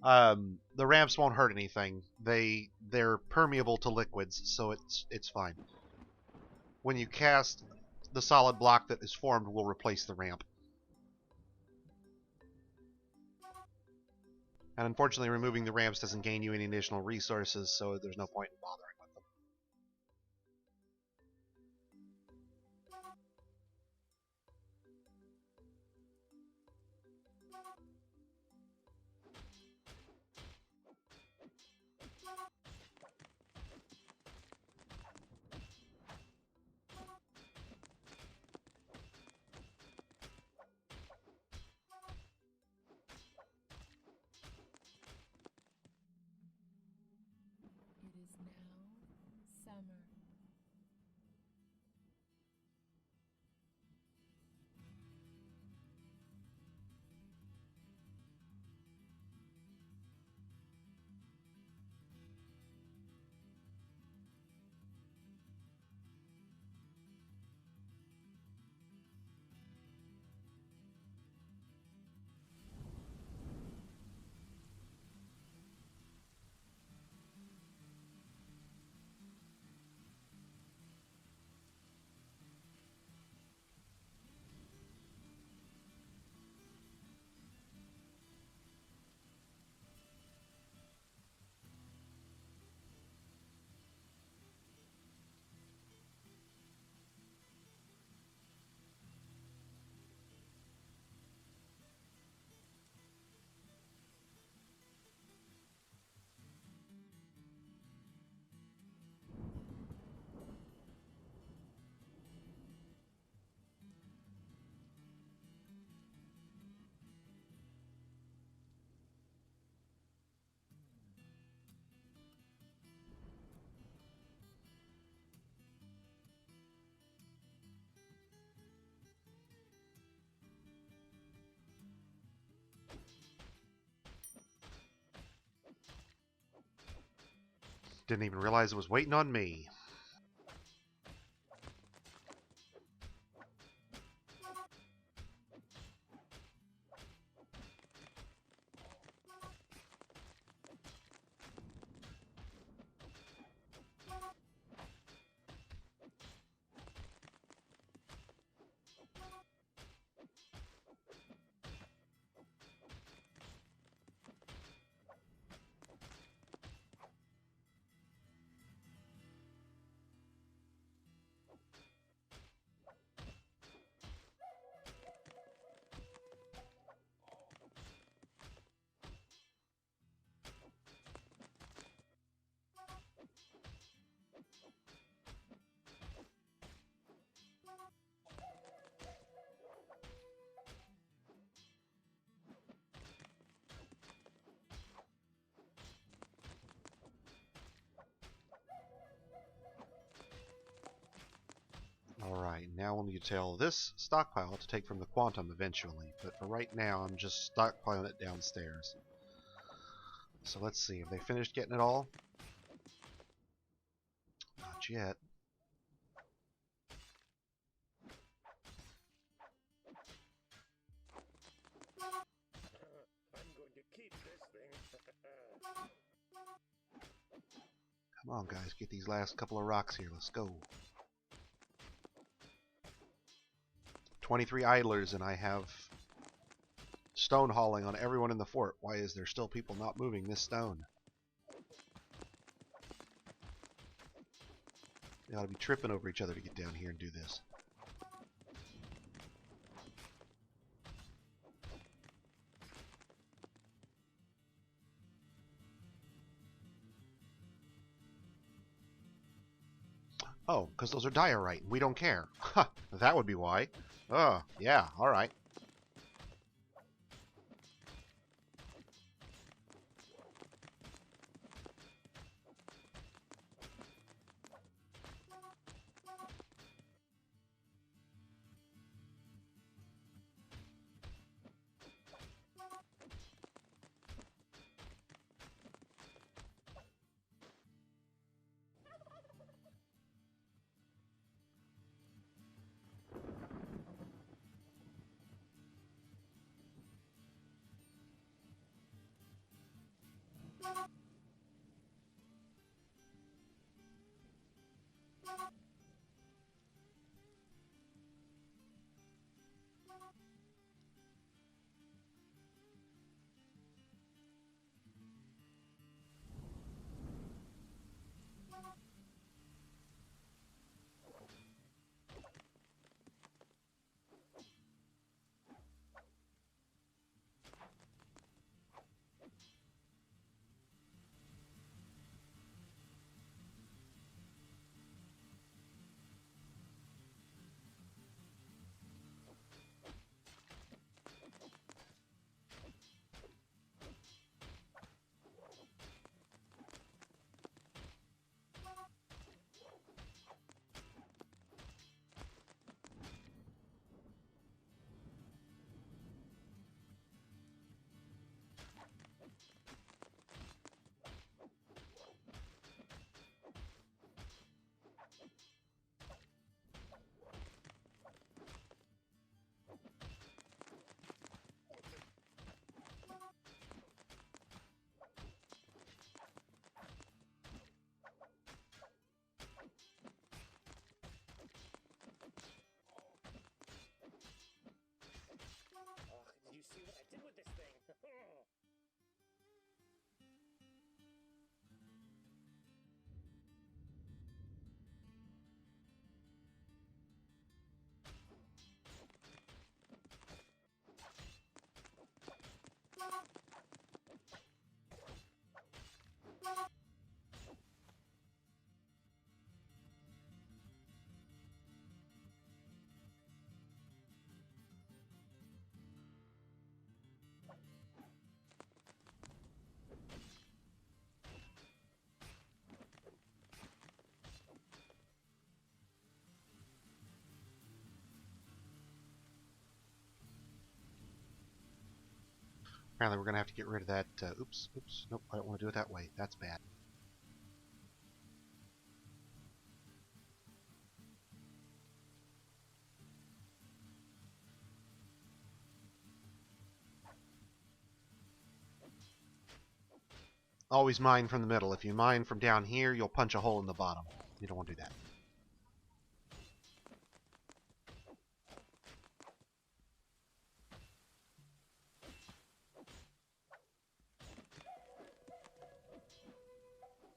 The ramps won't hurt anything. They're permeable to liquids, so it's fine. When you cast, the solid block that is formed will replace the ramp. And unfortunately, removing the ramps doesn't gain you any additional resources, so there's no point in bothering with them. It is now summer. Didn't even realize it was waiting on me. Alright, now we'll need to tell this stockpile to take from the quantum eventually, but for right now I'm just stockpiling it downstairs. So let's see, have they finished getting it all? Not yet. I'm going to keep this thing. Come on guys, get these last couple of rocks here, let's go. 23 idlers and I have stone hauling on everyone in the fort. Why is there still people not moving this stone? They ought to be tripping over each other to get down here and do this. Oh, because those are diorite and we don't care. Ha! That would be why. Oh, yeah, alright. Apparently we're going to have to get rid of that. Oops. Nope, I don't want to do it that way. That's bad. Always mine from the middle. If you mine from down here, you'll punch a hole in the bottom. You don't want to do that.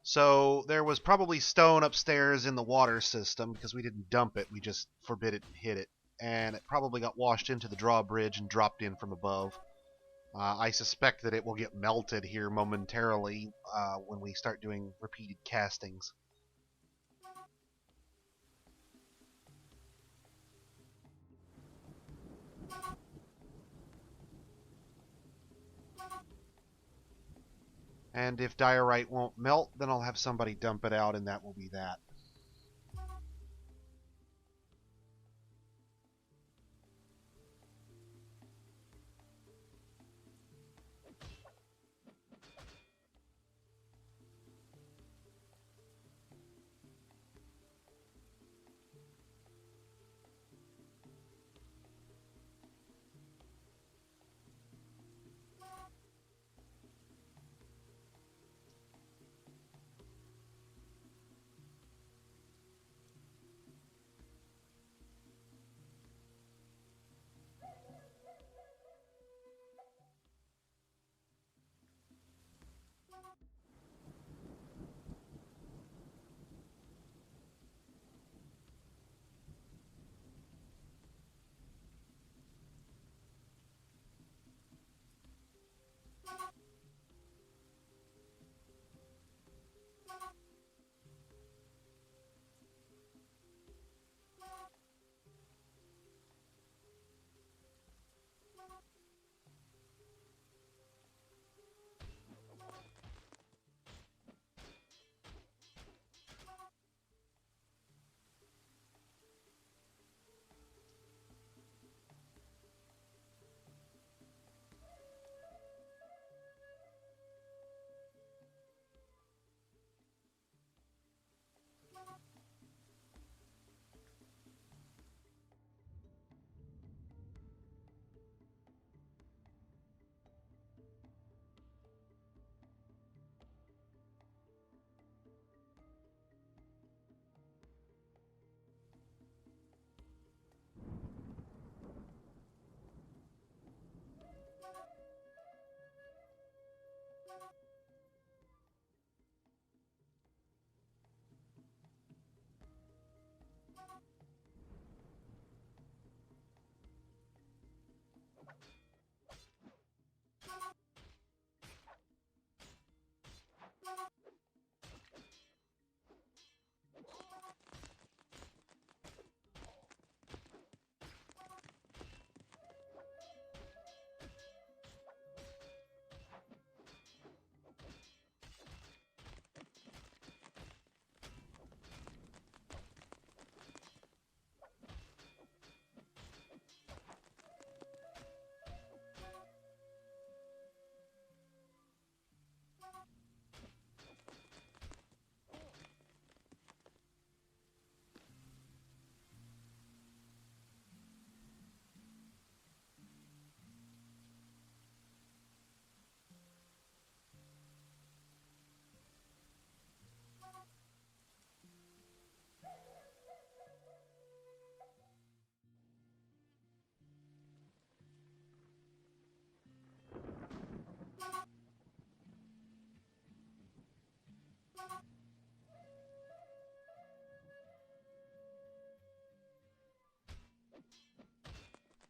So there was probably stone upstairs in the water system because we didn't dump it. We just forbid it and hid it. And it probably got washed into the drawbridge and dropped in from above. I suspect that it will get melted here momentarily when we start doing repeated castings. And if diorite won't melt, then I'll have somebody dump it out, and that will be that.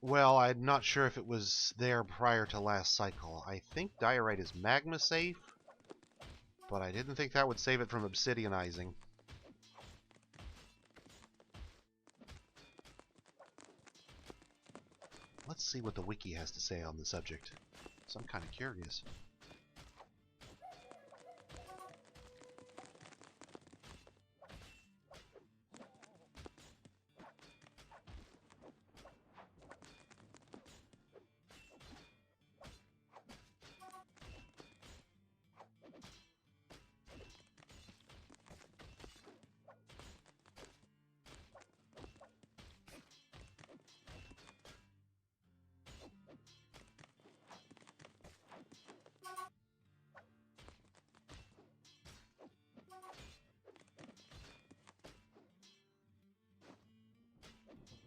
Well, I'm not sure if it was there prior to last cycle. I think diorite is magma safe, but I didn't think that would save it from obsidianizing. Let's see what the wiki has to say on the subject. So I'm kind of curious.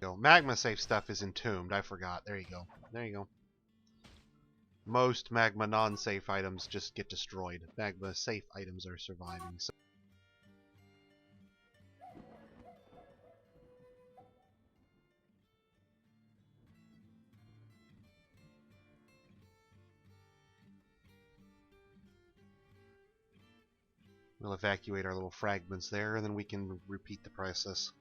Go. Magma safe stuff is entombed. I forgot. There you go. There you go. Most magma non-safe items just get destroyed. Magma safe items are surviving. So we'll evacuate our little fragments there, and then we can repeat the process.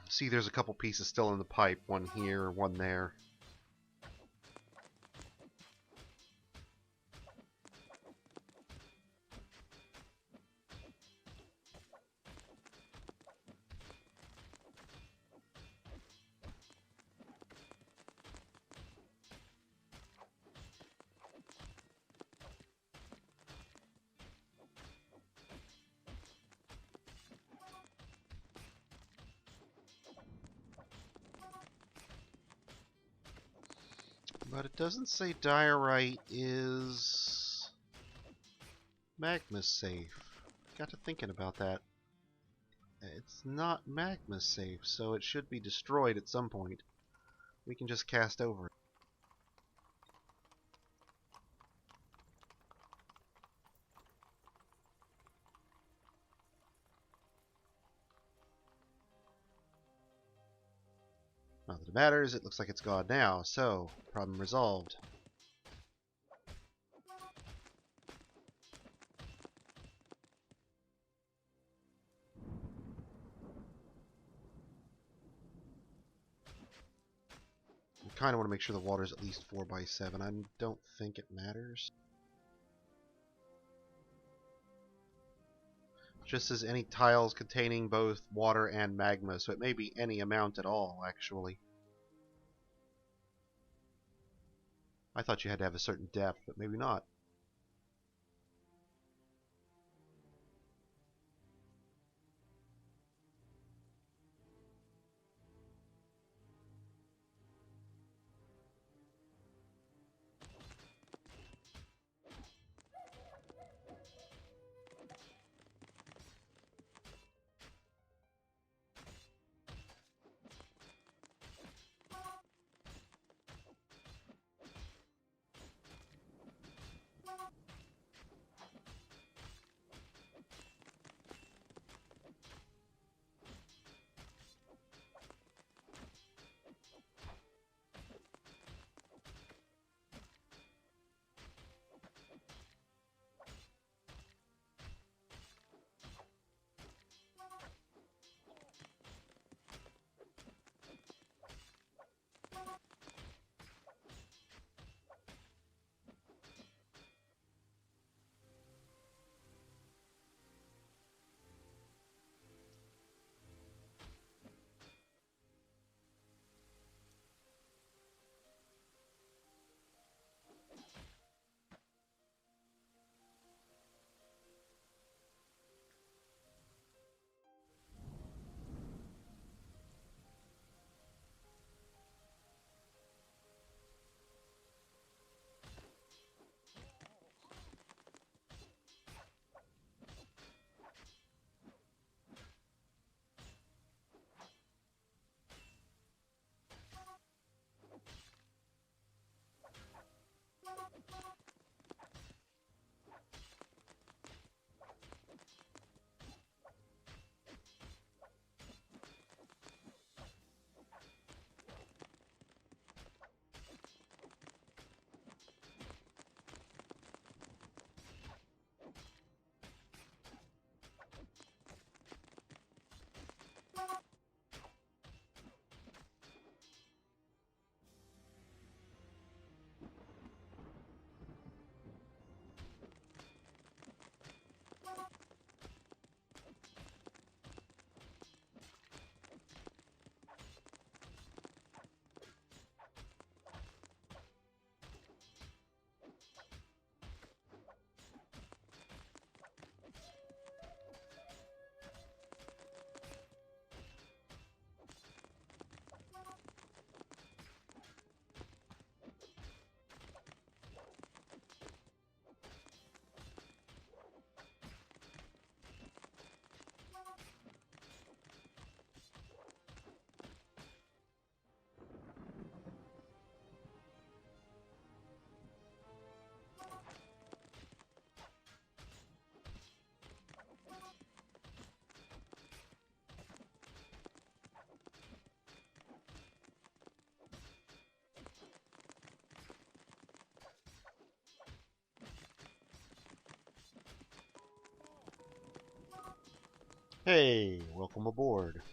See, there's a couple pieces still in the pipe. One here, one there. But it doesn't say diorite is magma safe. Got to thinking about that. It's not magma safe, so it should be destroyed at some point. We can just cast over it. Not that it matters, it looks like it's gone now, so problem resolved. I kind of want to make sure the water's at least 4x7. I don't think it matters. Just as any tiles containing both water and magma, so it may be any amount at all, actually. I thought you had to have a certain depth, but maybe not. Hey, welcome aboard.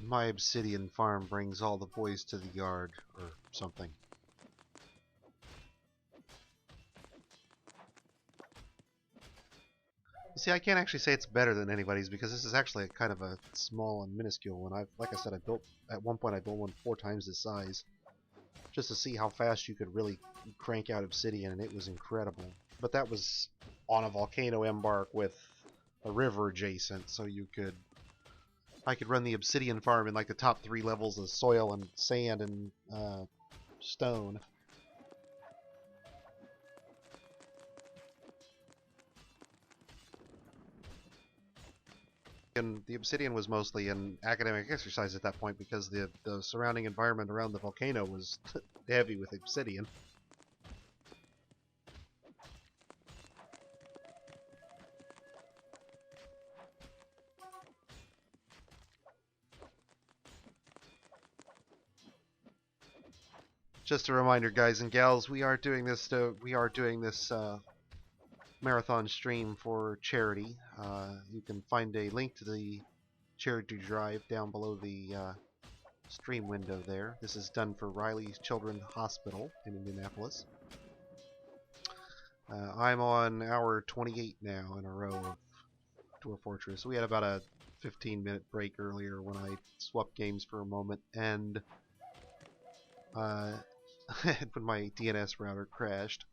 My obsidian farm brings all the boys to the yard, or something. See, I can't actually say it's better than anybody's because this is actually kind of a small and minuscule one. Like I said, I built at one point I built one 4 times this size, just to see how fast you could really crank out obsidian, and it was incredible. But that was on a volcano embark with a river adjacent, so I could run the obsidian farm in like the top 3 levels of soil and sand and stone. And the obsidian was mostly an academic exercise at that point because the surrounding environment around the volcano was heavy with obsidian. Just a reminder, guys and gals, we are doing this marathon stream for charity. You can find a link to the charity drive down below the stream window there. This is done for Riley's Children's Hospital in Indianapolis. I'm on hour 28 now in a row of Dwarf Fortress. We had about a 15-minute break earlier when I swapped games for a moment, and when my DNS router crashed.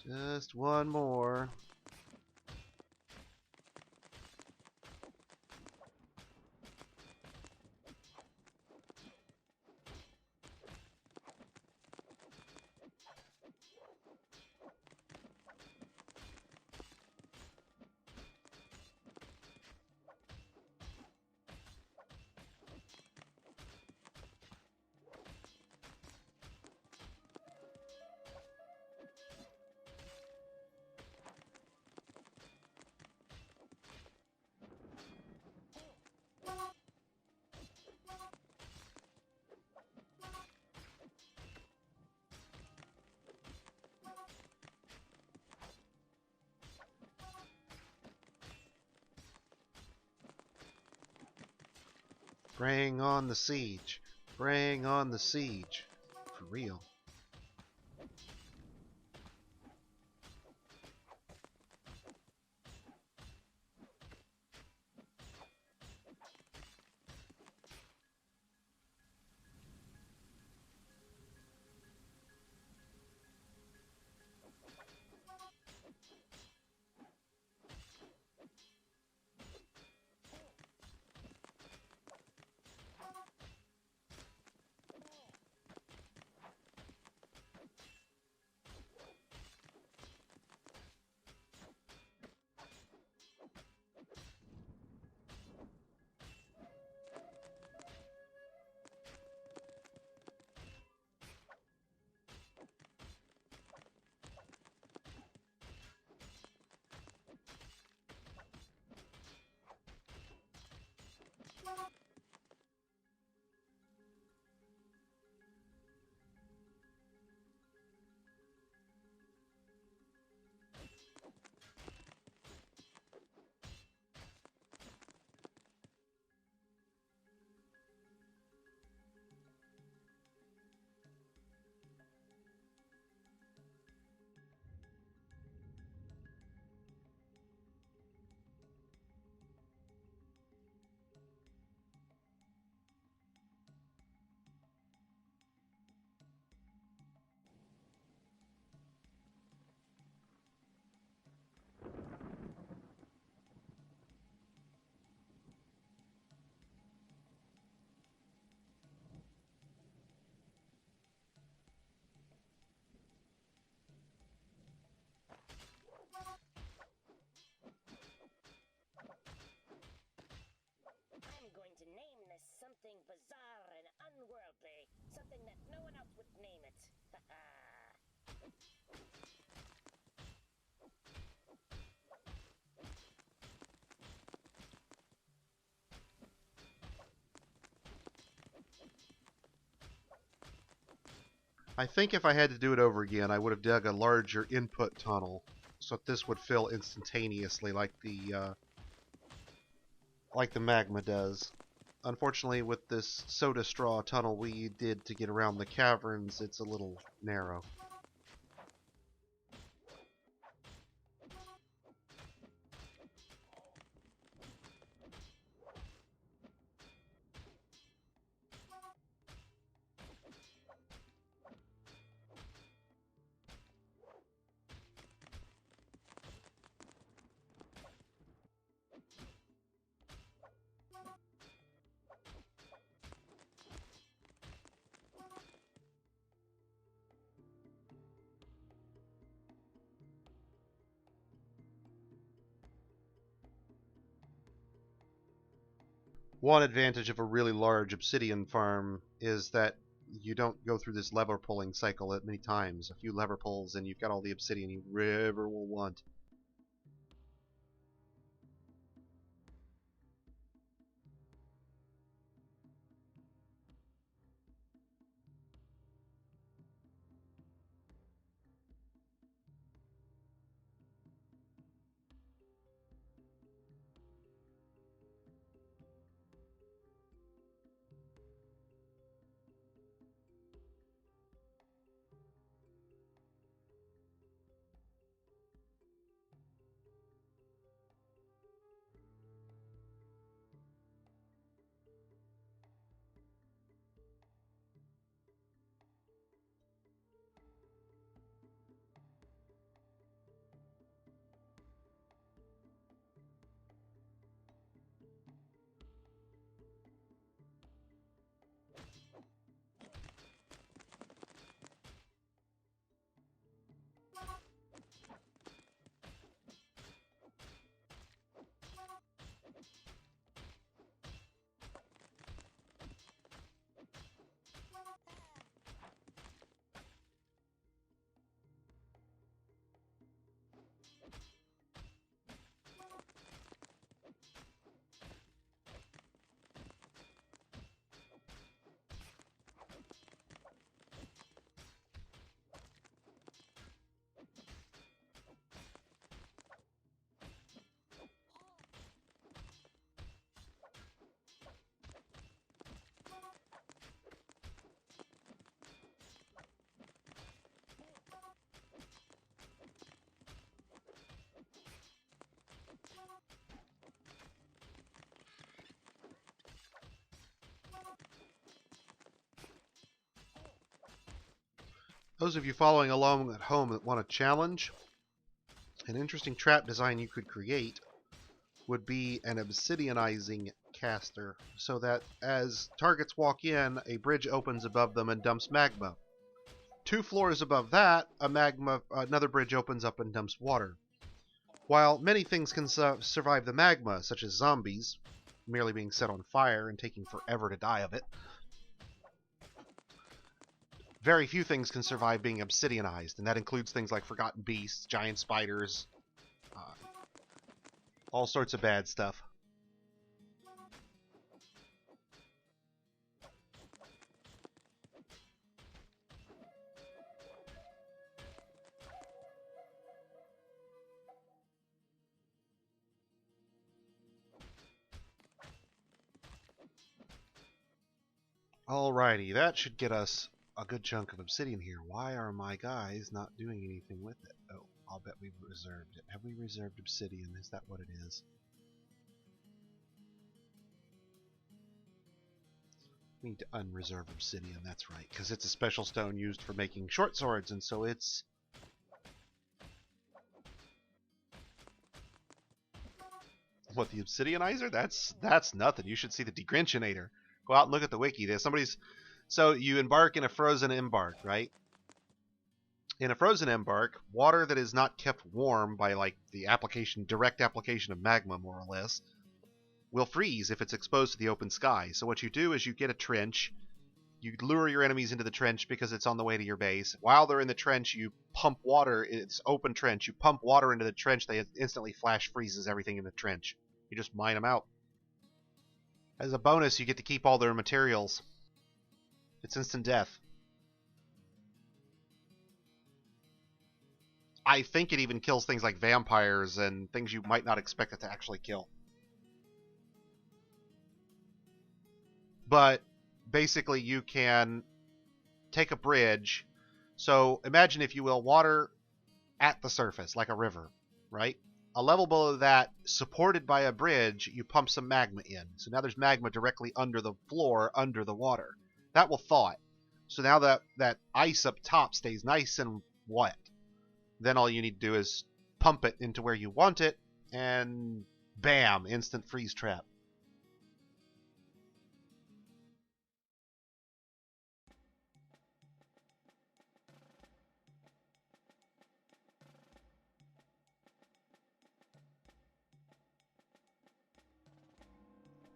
Just one more. Bring on the siege. Bring on the siege. For real. something bizarre and unworldly. Something that no one else would name it. I think if I had to do it over again, I would have dug a larger input tunnel so that this would fill instantaneously like the magma does. Unfortunately, with this soda straw tunnel we did to get around the caverns, it's a little narrow. One advantage of a really large obsidian farm is that you don't go through this lever pulling cycle that many times. A few lever pulls and you've got all the obsidian you ever will want. Those of you following along at home that want a challenge, an interesting trap design you could create would be an obsidianizing caster, so that as targets walk in, a bridge opens above them and dumps magma. 2 floors above that, another bridge opens up and dumps water. While many things can survive the magma, such as zombies, merely being set on fire and taking forever to die of it, very few things can survive being obsidianized, and that includes things like forgotten beasts, giant spiders, all sorts of bad stuff. Alrighty, that should get us a good chunk of obsidian here. Why are my guys not doing anything with it? Oh, I'll bet we've reserved it. Have we reserved obsidian? Is that what it is? We need to unreserve obsidian, that's right, because it's a special stone used for making short swords, and so it's... What, the obsidianizer? That's nothing. You should see the degrinchinator. Go out and look at the wiki. So you embark in a frozen embark, right? In a frozen embark, water that is not kept warm by like the direct application of magma, more or less, will freeze if it's exposed to the open sky. So what you do is you get a trench, you lure your enemies into the trench because it's on the way to your base. While they're in the trench, you pump water. It's open trench. You pump water into the trench. They instantly flash freezes everything in the trench. You just mine them out. As a bonus, you get to keep all their materials. It's instant death. I think it even kills things like vampires and things you might not expect it to actually kill. But basically you can take a bridge. So imagine, if you will, water at the surface, like a river, right? A level below that, supported by a bridge, you pump some magma in. So now there's magma directly under the floor, under the water. That will thaw it. So now that ice up top stays nice and wet. Then all you need to do is pump it into where you want it, and bam, instant freeze trap.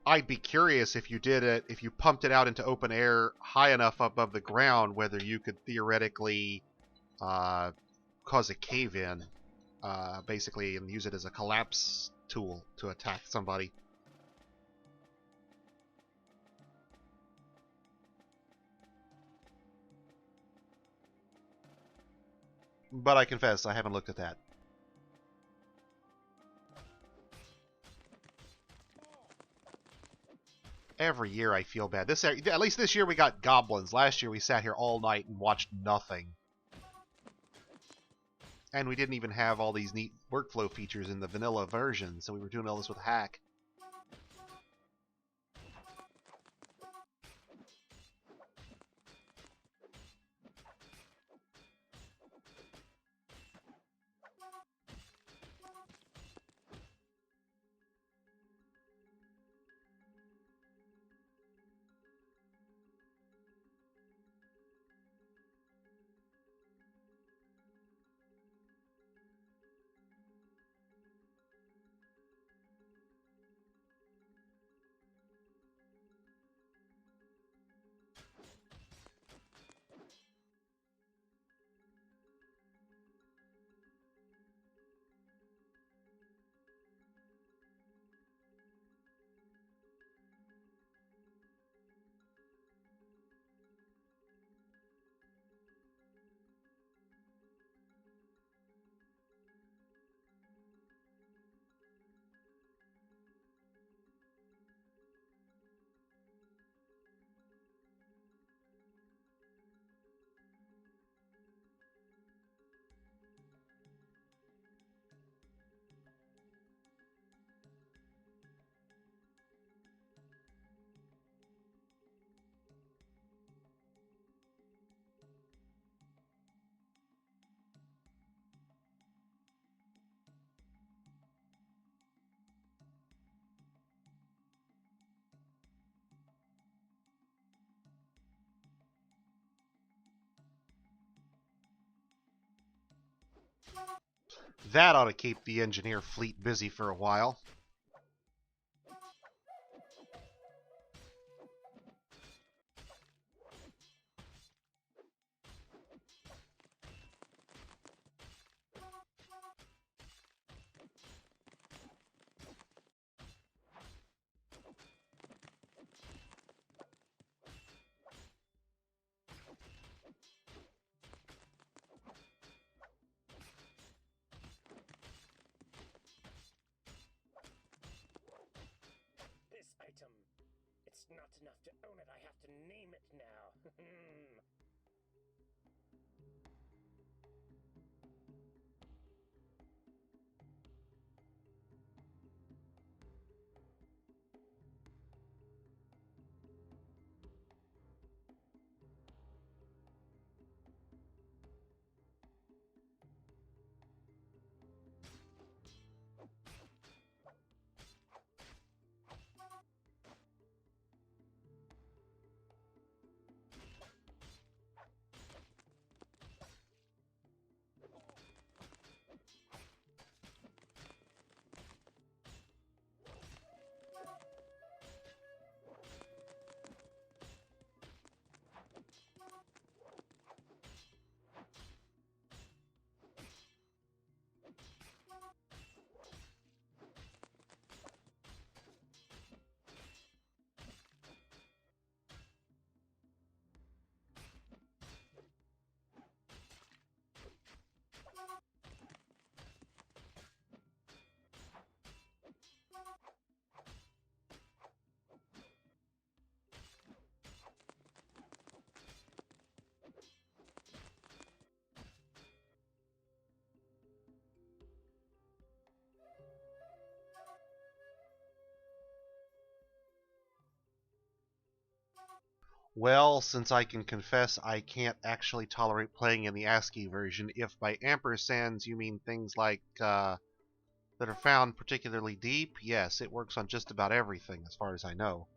I'd be curious if you did it, if you pumped it out into open air high enough above the ground, whether you could theoretically cause a cave-in, basically, and use it as a collapse tool to attack somebody. But I confess, I haven't looked at that. Every year I feel bad. At least this year we got goblins. Last year we sat here all night and watched nothing. And we didn't even have all these neat workflow features in the vanilla version, so we were doing all this with hack. That ought to keep the engineer fleet busy for a while. It's not enough to own it, I have to name it now. Well, since I can confess I can't actually tolerate playing in the ASCII version, if by ampersands you mean things like that are found particularly deep, yes, it works on just about everything as far as I know.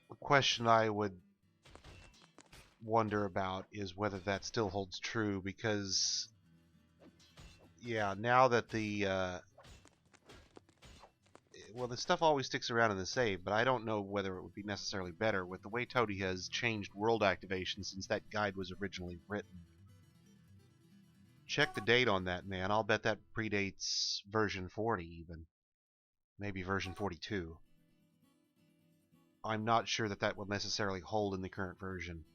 The question I would wonder about is whether that still holds true, because yeah, now that the stuff always sticks around in the save, but I don't know whether it would be necessarily better with the way Toady has changed world activation since that guide was originally written. Check the date on that, man. I'll bet that predates version 40 even. Maybe version 42. I'm not sure that that will necessarily hold in the current version.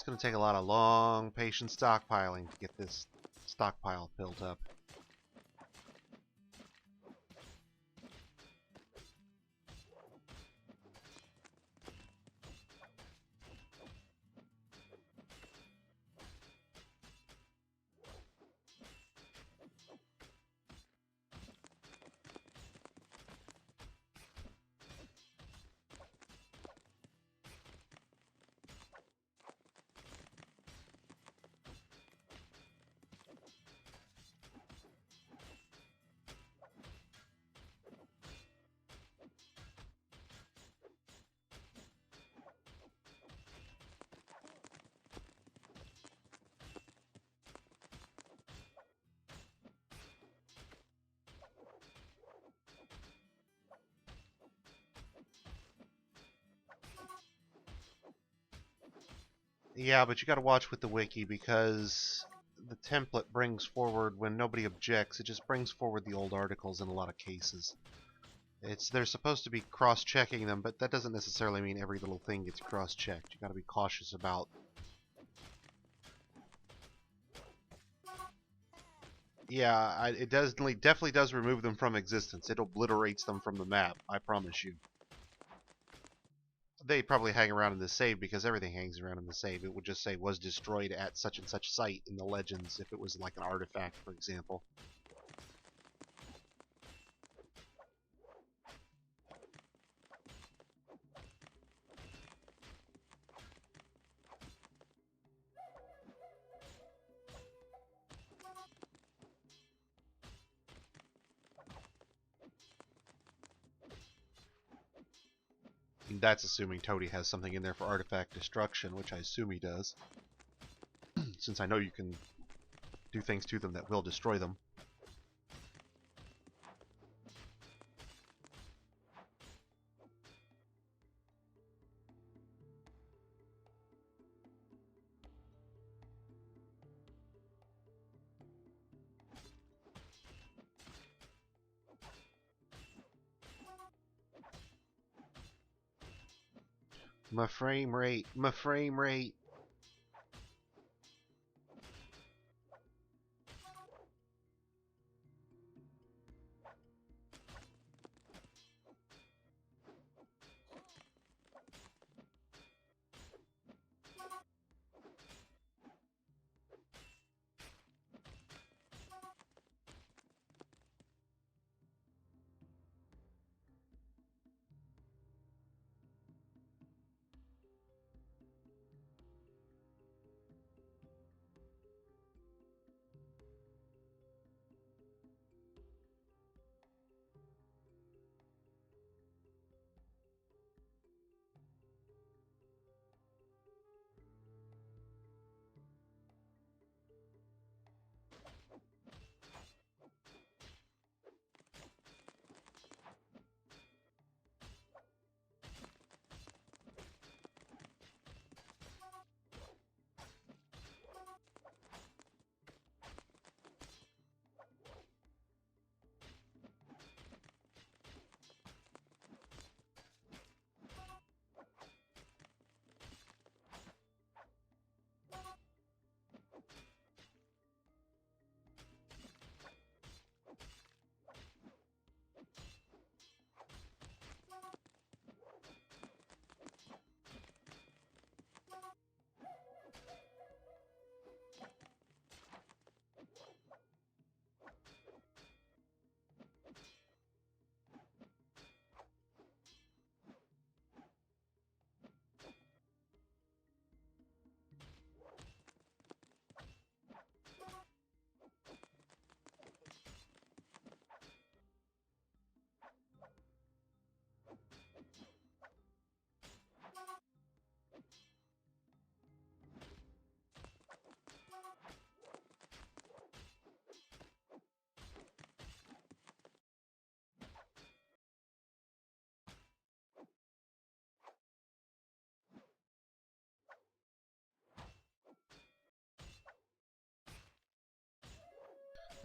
It's going to take a lot of long, patient stockpiling to get this stockpile built up. Yeah, but you got to watch with the wiki because the template brings forward, when nobody objects, it just brings forward the old articles in a lot of cases. They're supposed to be cross-checking them, but that doesn't necessarily mean every little thing gets cross-checked. You got to be cautious about. Yeah, it definitely does remove them from existence. It obliterates them from the map, I promise you. They probably hang around in the save because everything hangs around in the save. It would just say was destroyed at such and such site in the legends if it was like an artifact, for example. That's assuming Toady has something in there for artifact destruction, which I assume he does. Since I know you can do things to them that will destroy them. My frame rate, my frame rate.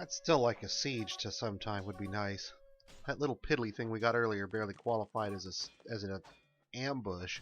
I'd still like a siege to some time would be nice. That little piddly thing we got earlier barely qualified as an ambush.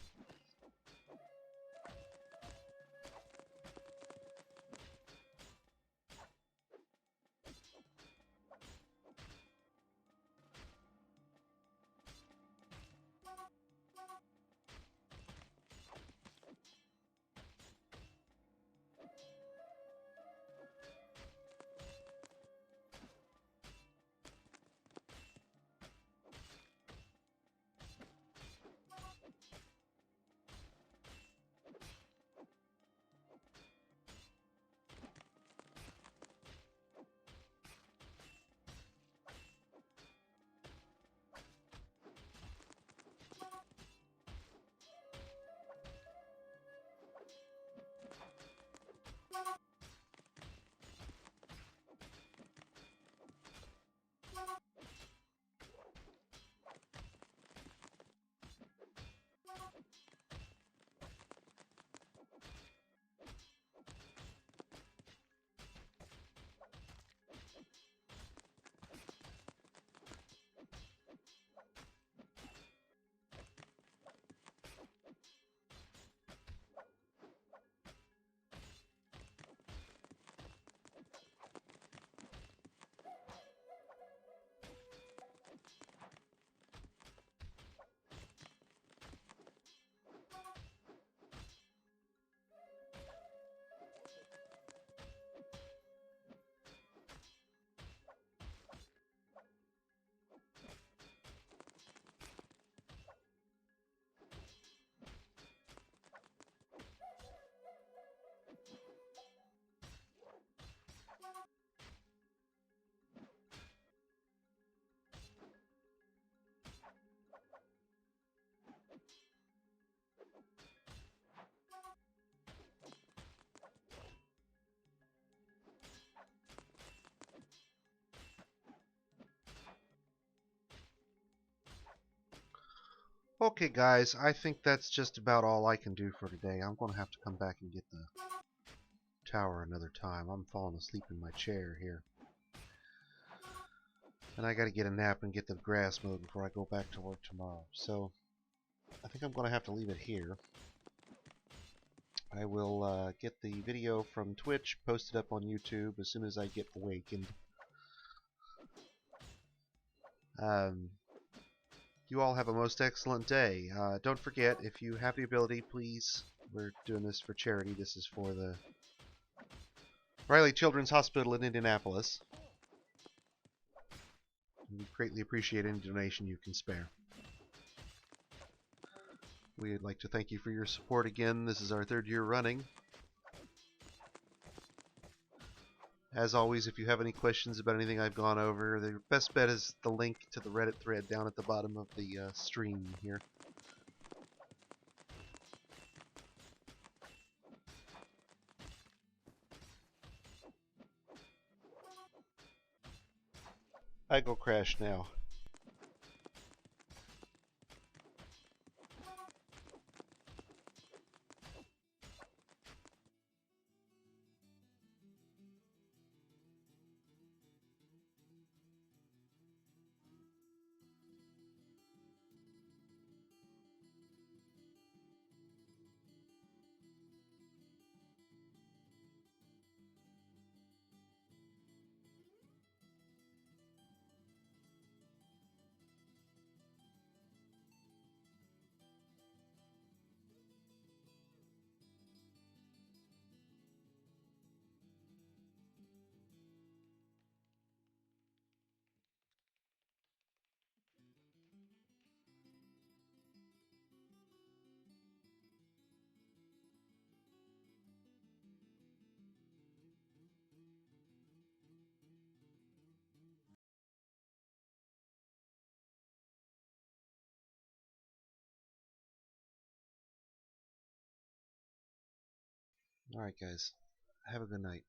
Okay, guys, I think that's just about all I can do for today. I'm going to have to come back and get the tower another time. I'm falling asleep in my chair here. And I got to get a nap and get the grass mowed before I go back to work tomorrow. So, I think I'm going to have to leave it here. I will get the video from Twitch posted up on YouTube as soon as I get awakened. You all have a most excellent day. Don't forget, if you have the ability, please, we're doing this for charity. This is for the Riley Children's Hospital in Indianapolis. We greatly appreciate any donation you can spare. We'd like to thank you for your support again. This is our 3rd year running. As always, if you have any questions about anything I've gone over, the best bet is the link to the Reddit thread down at the bottom of the stream here. I go crash now. Alright guys, have a good night.